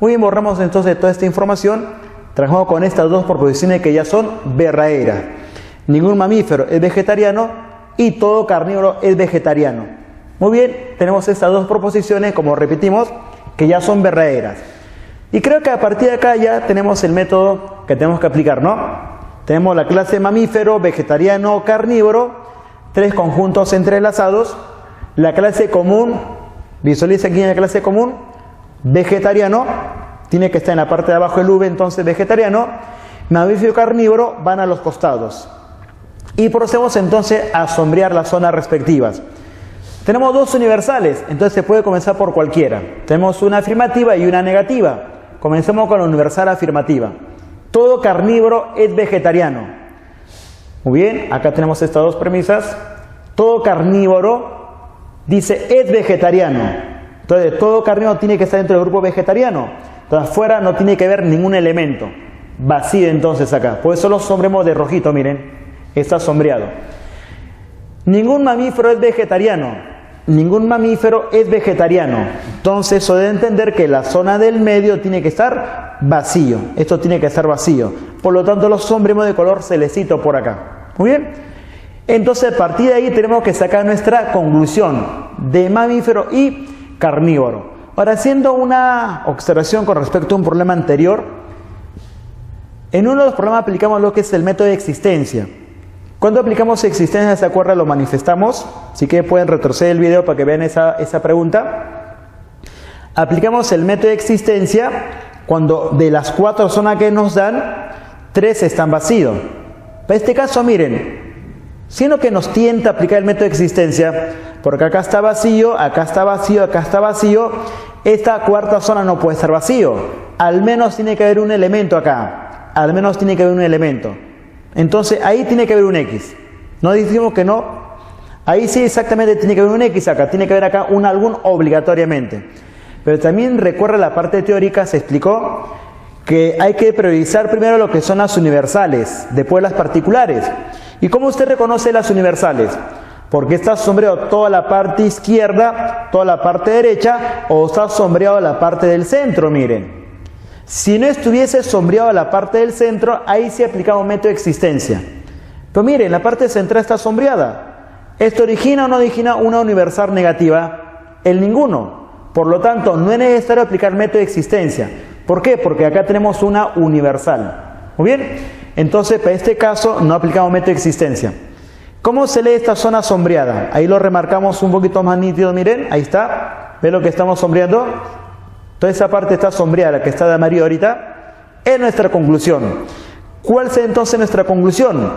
Muy bien, borramos entonces toda esta información. Trabajamos con estas dos proposiciones que ya son verdaderas. Ningún mamífero es vegetariano y todo carnívoro es vegetariano. Muy bien, tenemos estas dos proposiciones, como repetimos, que ya son verdaderas. Y creo que a partir de acá ya tenemos el método que tenemos que aplicar, ¿no? Tenemos la clase mamífero, vegetariano, carnívoro, tres conjuntos entrelazados. La clase común, visualiza aquí en la clase común, vegetariano, tiene que estar en la parte de abajo el V, entonces vegetariano. Mamífero y carnívoro van a los costados. Y procedemos entonces a sombrear las zonas respectivas. Tenemos dos universales, entonces se puede comenzar por cualquiera. Tenemos una afirmativa y una negativa. Comencemos con la universal afirmativa. Todo carnívoro es vegetariano. Muy bien, acá tenemos estas dos premisas. Todo carnívoro, dice, es vegetariano. Entonces, todo carnívoro tiene que estar dentro del grupo vegetariano. Entonces, afuera no tiene que haber ningún elemento. Vacío entonces acá. Por eso lo sombremos de rojito, miren. Está sombreado. Ningún mamífero es vegetariano. Ningún mamífero es vegetariano. Entonces, eso debe entender que la zona del medio tiene que estar vacío. Esto tiene que estar vacío. Por lo tanto, lo sombremos de color celestito por acá. Muy bien. Entonces, a partir de ahí tenemos que sacar nuestra conclusión de mamífero y carnívoro. Ahora, haciendo una observación con respecto a un problema anterior, en uno de los problemas aplicamos lo que es el método de existencia. Cuando aplicamos existencia, ¿se acuerdan? Lo manifestamos. Así que pueden retroceder el video para que vean esa pregunta. Aplicamos el método de existencia cuando de las 4 zonas que nos dan, 3 están vacíos. Para este caso, miren, siendo que nos tienta aplicar el método de existencia, porque acá está vacío, acá está vacío, acá está vacío. Esta cuarta zona no puede estar vacío. Al menos tiene que haber un elemento acá. Al menos tiene que haber un elemento. Entonces ahí tiene que haber un X. No decimos que no. Ahí sí exactamente tiene que haber un X acá. Tiene que haber acá un algún obligatoriamente. Pero también recuerda la parte teórica, se explicó que hay que priorizar primero lo que son las universales, después las particulares. ¿Y cómo usted reconoce las universales? Porque está sombreado toda la parte izquierda, toda la parte derecha, o está sombreado la parte del centro, miren. Si no estuviese sombreado la parte del centro, ahí sí aplicamos método de existencia. Pero miren, la parte central está sombreada. ¿Esto origina o no origina una universal negativa? El ninguno. Por lo tanto, no es necesario aplicar método de existencia. ¿Por qué? Porque acá tenemos una universal. ¿Muy bien? Entonces, para este caso, no aplicamos método de existencia. ¿Cómo se lee esta zona sombreada? Ahí lo remarcamos un poquito más nítido, miren, ahí está. ¿Ven lo que estamos sombreando? Toda esa parte está sombreada, la que está de amarillo ahorita. Es nuestra conclusión. ¿Cuál es entonces nuestra conclusión?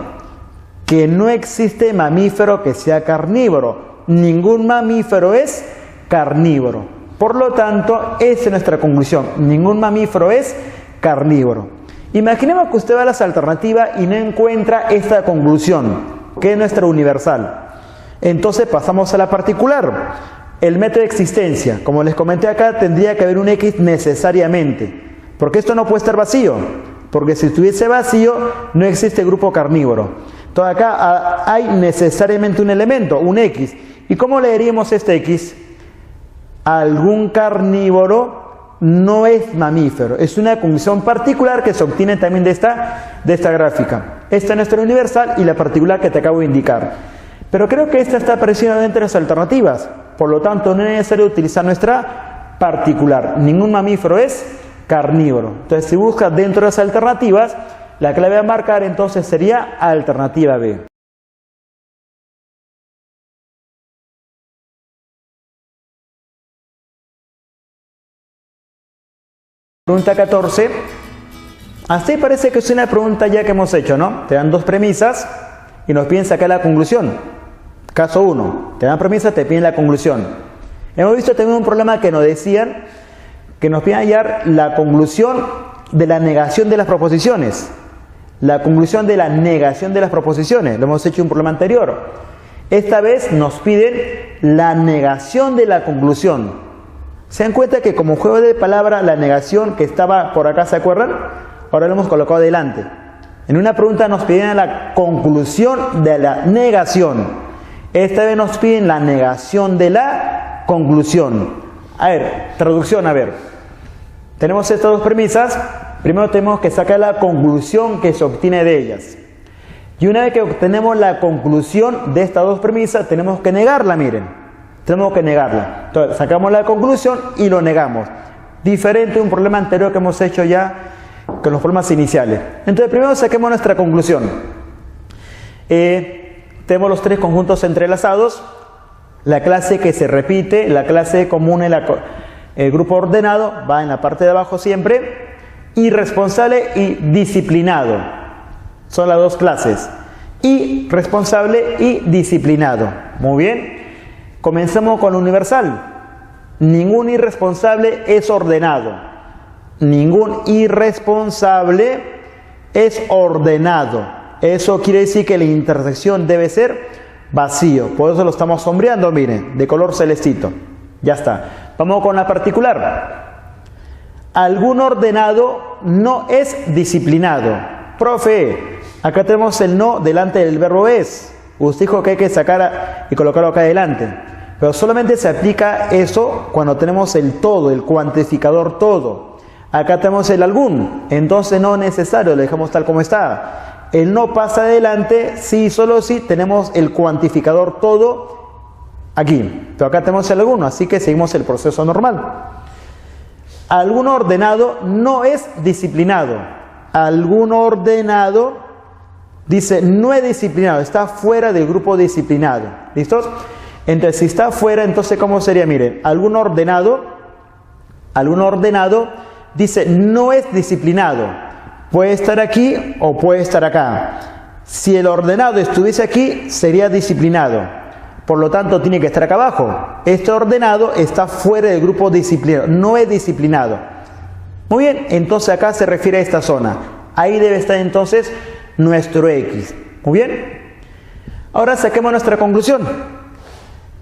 Que no existe mamífero que sea carnívoro. Ningún mamífero es carnívoro. Por lo tanto, esa es nuestra conclusión. Ningún mamífero es carnívoro. Imaginemos que usted va a las alternativas y no encuentra esta conclusión, que es nuestra universal. Entonces pasamos a la particular. El método de existencia, como les comenté acá, tendría que haber un X necesariamente. Porque esto no puede estar vacío. Porque si estuviese vacío, no existe grupo carnívoro. Entonces acá hay necesariamente un elemento, un X. ¿Y cómo leeríamos este X? Algún carnívoro no es mamífero. Es una conclusión particular que se obtiene también de esta gráfica. Esta es nuestra universal y la particular que te acabo de indicar. Pero creo que esta está apareciendo dentro de las alternativas. Por lo tanto, no es necesario utilizar nuestra particular. Ningún mamífero es carnívoro. Entonces, si buscas dentro de las alternativas, la clave a marcar entonces sería alternativa B. Pregunta 14. Así parece que es una pregunta ya que hemos hecho, ¿no? Te dan dos premisas y nos piden sacar la conclusión. Caso 1. Te dan premisa, te piden la conclusión. Hemos visto también un problema que nos decían que nos piden hallar la conclusión de la negación de las proposiciones. La conclusión de la negación de las proposiciones. Lo hemos hecho en un problema anterior. Esta vez nos piden la negación de la conclusión. ¿Se dan cuenta que como juego de palabra la negación que estaba por acá, ¿se acuerdan? Ahora lo hemos colocado delante. En una pregunta nos piden la conclusión de la negación. Esta vez nos piden la negación de la conclusión. A ver, traducción, a ver. Tenemos estas dos premisas. Primero tenemos que sacar la conclusión que se obtiene de ellas. Y una vez que obtenemos la conclusión de estas dos premisas, tenemos que negarla, miren. Tenemos que negarla. Entonces, sacamos la conclusión y lo negamos. Diferente a un problema anterior que hemos hecho ya con los problemas iniciales. Entonces, primero saquemos nuestra conclusión. Tenemos los tres conjuntos entrelazados. La clase que se repite, la clase común, el grupo ordenado, va en la parte de abajo siempre. Irresponsable y disciplinado. Son las dos clases. Irresponsable y disciplinado. Muy bien. Comenzamos con lo universal. Ningún irresponsable es ordenado. Ningún irresponsable es ordenado. Eso quiere decir que la intersección debe ser vacío. Por eso lo estamos sombreando, miren, de color celestito. Ya está. Vamos con la particular. Algún ordenado no es disciplinado. Profe, acá tenemos el no delante del verbo es. Usted dijo que hay que sacar y colocarlo acá adelante. Pero solamente se aplica eso cuando tenemos el todo, el cuantificador todo. Acá tenemos el algún, entonces no es necesario, lo dejamos tal como está. El no pasa adelante, sí, solo si tenemos el cuantificador todo aquí. Pero acá tenemos el alguno, así que seguimos el proceso normal. Algún ordenado no es disciplinado. Algún ordenado, dice, no es disciplinado, está fuera del grupo disciplinado. ¿Listos? Entonces, si está fuera, entonces, ¿cómo sería? Miren, algún ordenado, dice, no es disciplinado. Puede estar aquí o puede estar acá. Si el ordenado estuviese aquí, sería disciplinado. Por lo tanto, tiene que estar acá abajo. Este ordenado está fuera del grupo disciplinado, no es disciplinado. Muy bien, entonces acá se refiere a esta zona. Ahí debe estar entonces nuestro X. Muy bien. Ahora saquemos nuestra conclusión.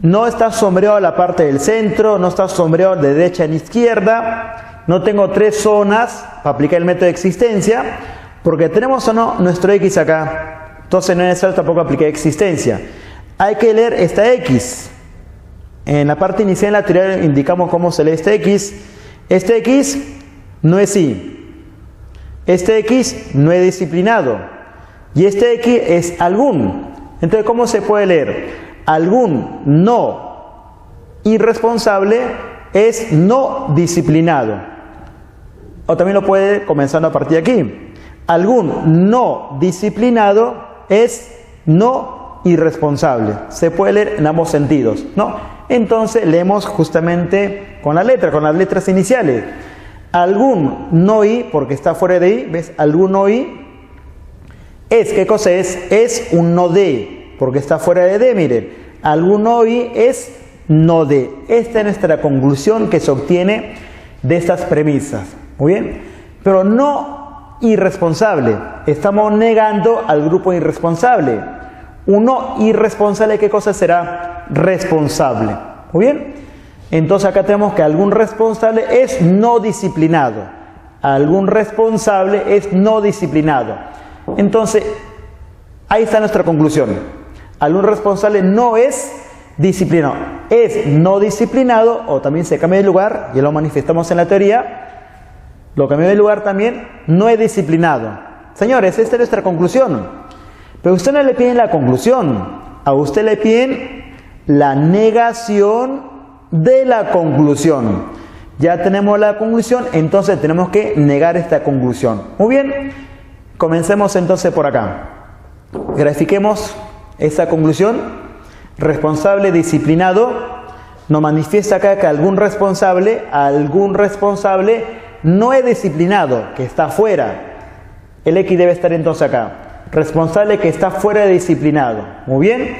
No está sombreado la parte del centro, no está sombreado de derecha en izquierda. No tengo tres zonas para aplicar el método de existencia, porque tenemos o no nuestro X acá. Entonces no es necesario tampoco aplicar existencia. Hay que leer esta X. En la parte inicial en la teoría indicamos cómo se lee este X. Este X no es Y. Este X no es disciplinado. Y este X es algún. Entonces, ¿cómo se puede leer? Algún no irresponsable es no disciplinado. O también lo puede comenzando a partir de aquí. Algún no disciplinado es no irresponsable. Se puede leer en ambos sentidos, ¿no? Entonces leemos justamente con la letra, con las letras iniciales. Algún no I, porque está fuera de I, ¿ves? Algún no I es, ¿qué cosa es? Es un no D, porque está fuera de D, miren. Algún no I es no D. Esta es nuestra conclusión que se obtiene de estas premisas. Muy bien. Pero no irresponsable. Estamos negando al grupo irresponsable. Un no irresponsable, ¿qué cosa será? Responsable. Muy bien. Entonces acá tenemos que algún responsable es no disciplinado. Algún responsable es no disciplinado. Entonces, ahí está nuestra conclusión. Algún responsable no es disciplinado. Es no disciplinado, o también se cambia de lugar, ya lo manifestamos en la teoría. Lo cambió de lugar también, no es disciplinado. Señores, esta es nuestra conclusión. Pero a usted no le piden la conclusión. A usted le piden la negación de la conclusión. Ya tenemos la conclusión, entonces tenemos que negar esta conclusión. Muy bien. Comencemos entonces por acá. Grafiquemos esta conclusión. Responsable disciplinado. Nos manifiesta acá que algún responsable no es disciplinado, que está fuera. El X debe estar entonces acá. Responsable que está fuera de disciplinado. Muy bien.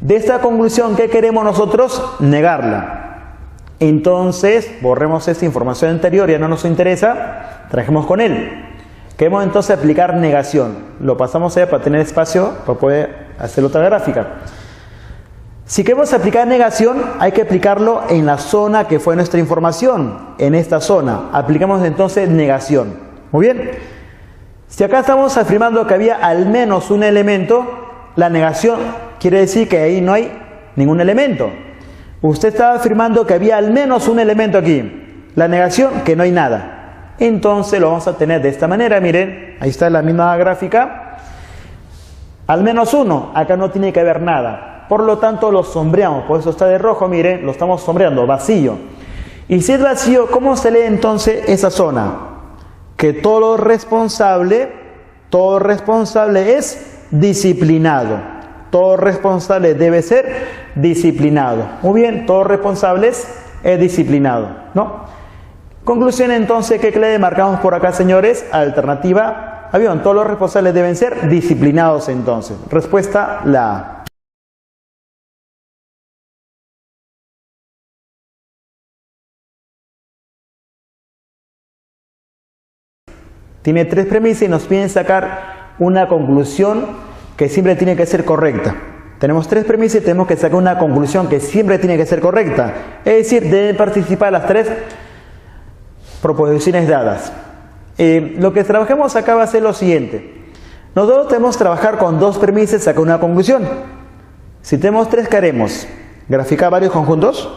De esta conclusión, ¿qué queremos nosotros? Negarla. Entonces, borremos esta información anterior, ya no nos interesa. Trajemos con él. Queremos entonces aplicar negación. Lo pasamos allá para tener espacio para poder hacer otra gráfica. Si queremos aplicar negación, hay que aplicarlo en la zona que fue nuestra información. En esta zona. Aplicamos entonces negación. Muy bien. Si acá estamos afirmando que había al menos un elemento, la negación quiere decir que ahí no hay ningún elemento. Usted estaba afirmando que había al menos un elemento aquí. La negación, que no hay nada. Entonces lo vamos a tener de esta manera, miren, ahí está la misma gráfica. Al menos uno, acá no tiene que haber nada. Por lo tanto lo sombreamos, por eso está de rojo, miren, lo estamos sombreando, vacío. Y si es vacío, ¿cómo se lee entonces esa zona? Que todo responsable es disciplinado. Todo responsable debe ser disciplinado. Muy bien, todo responsable es disciplinado, ¿no? Conclusión entonces, ¿qué le marcamos por acá, señores? Alternativa, avión, todos los responsables deben ser disciplinados entonces. Respuesta, la A. Tiene tres premisas y nos piden sacar una conclusión que siempre tiene que ser correcta. Tenemos tres premisas y tenemos que sacar una conclusión que siempre tiene que ser correcta. Es decir, deben participar las tres proposiciones dadas. Lo que trabajemos acá va a ser lo siguiente. Nosotros tenemos que trabajar con dos premisas y sacar una conclusión. Si tenemos tres, ¿qué haremos? ¿Graficar varios conjuntos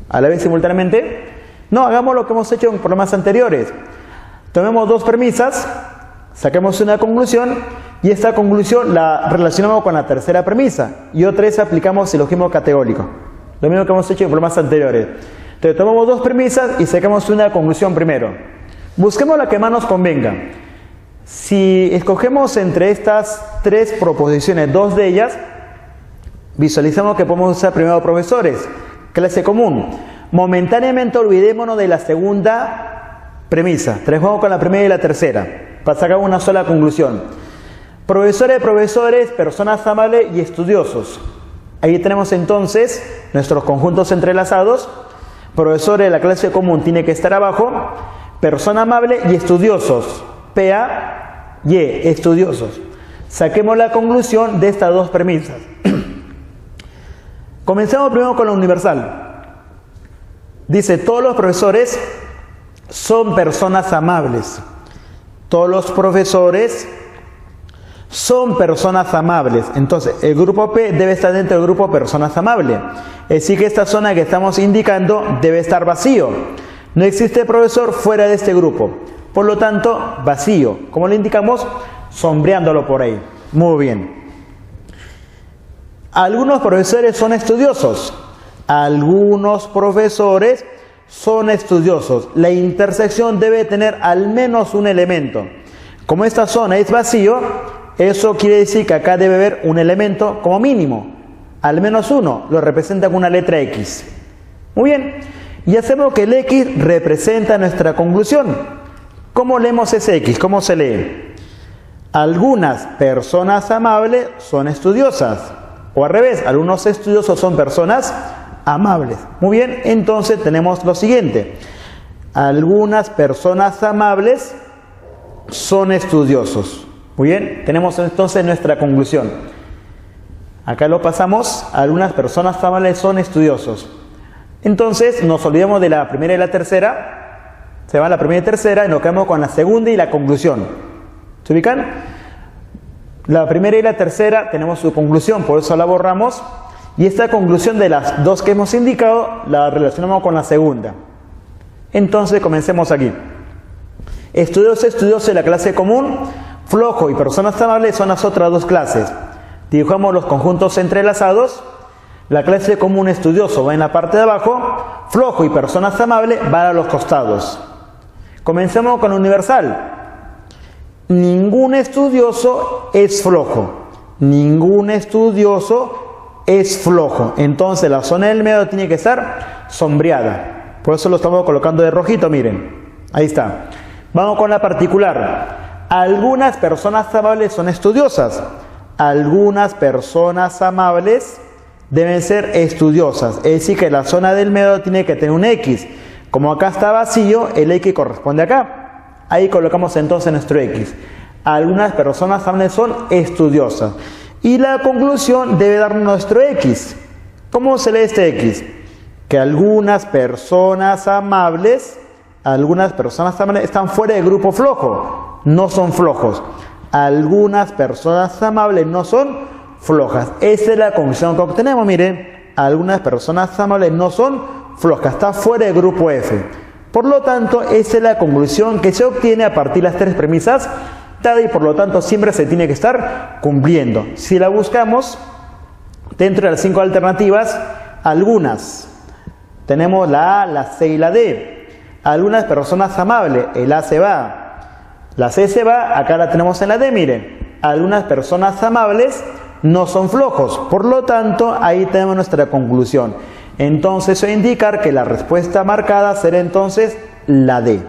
a la vez simultáneamente? No, hagamos lo que hemos hecho en problemas anteriores. Tomemos dos premisas, saquemos una conclusión y esta conclusión la relacionamos con la tercera premisa y otra vez aplicamos el silogismo categórico. Lo mismo que hemos hecho en problemas anteriores. Entonces tomamos dos premisas y sacamos una conclusión primero. Busquemos la que más nos convenga. Si escogemos entre estas tres proposiciones, dos de ellas, visualizamos que podemos usar primero profesores, clase común. Momentáneamente olvidémonos de la segunda premisa. Trabajamos con la primera y la tercera para sacar una sola conclusión. Profesores, personas amables y estudiosos. Ahí tenemos entonces nuestros conjuntos entrelazados. Profesor de la clase común tiene que estar abajo. Persona amable y estudiosos. P-A-Y, estudiosos. Saquemos la conclusión de estas dos premisas. Comencemos primero con lo universal. Dice, todos los profesores son personas amables. Todos los profesores son personas amables. Entonces, el grupo P debe estar dentro del grupo personas amables. Es decir, que esta zona que estamos indicando debe estar vacío. No existe profesor fuera de este grupo. Por lo tanto, vacío. ¿Cómo lo indicamos? Sombreándolo por ahí. Muy bien. Algunos profesores son estudiosos. Algunos profesores son estudiosos. La intersección debe tener al menos un elemento. Como esta zona es vacío, eso quiere decir que acá debe haber un elemento como mínimo. Al menos uno. Lo representa con una letra X. Muy bien. Y hacemos que el X representa nuestra conclusión. ¿Cómo leemos ese X? ¿Cómo se lee? Algunas personas amables son estudiosas. O al revés, algunos estudiosos son personas amables. Muy bien, entonces tenemos lo siguiente. Algunas personas amables son estudiosos. Muy bien, tenemos entonces nuestra conclusión. Acá lo pasamos. Algunas personas amables son estudiosos. Entonces nos olvidamos de la primera y la tercera. Se va la primera y tercera y nos quedamos con la segunda y la conclusión. ¿Se ubican? La primera y la tercera tenemos su conclusión, por eso la borramos. Y esta conclusión de las dos que hemos indicado la relacionamos con la segunda. Entonces comencemos aquí. Estudiosos de la clase común, flojo y personas amables son las otras dos clases. Dibujamos los conjuntos entrelazados. La clase común estudioso va en la parte de abajo, flojo y personas amables van a los costados. Comencemos con lo universal. Ningún estudioso es flojo. Ningún estudioso es flojo. Entonces la zona del medio tiene que estar sombreada. Por eso lo estamos colocando de rojito, miren. Ahí está. Vamos con la particular. Algunas personas amables son estudiosas. Algunas personas amables deben ser estudiosas. Es decir, que la zona del medio tiene que tener un X. Como acá está vacío, el X corresponde acá. Ahí colocamos entonces nuestro X. Algunas personas amables son estudiosas. Y la conclusión debe dar nuestro X. ¿Cómo se lee este X? Que algunas personas amables están fuera del grupo flojo. No son flojos. Algunas personas amables no son flojas. Esa es la conclusión que obtenemos. Miren, algunas personas amables no son flojas, está fuera del grupo F. Por lo tanto, esa es la conclusión que se obtiene a partir de las tres premisas dadas y por lo tanto siempre se tiene que estar cumpliendo. Si la buscamos dentro de las 5 alternativas, algunas, tenemos la A, la C y la D. Algunas personas amables, el A se va, la C se va, acá la tenemos en la D, miren. Algunas personas amables no son flojos, por lo tanto ahí tenemos nuestra conclusión. Entonces eso indica que la respuesta marcada será entonces la D.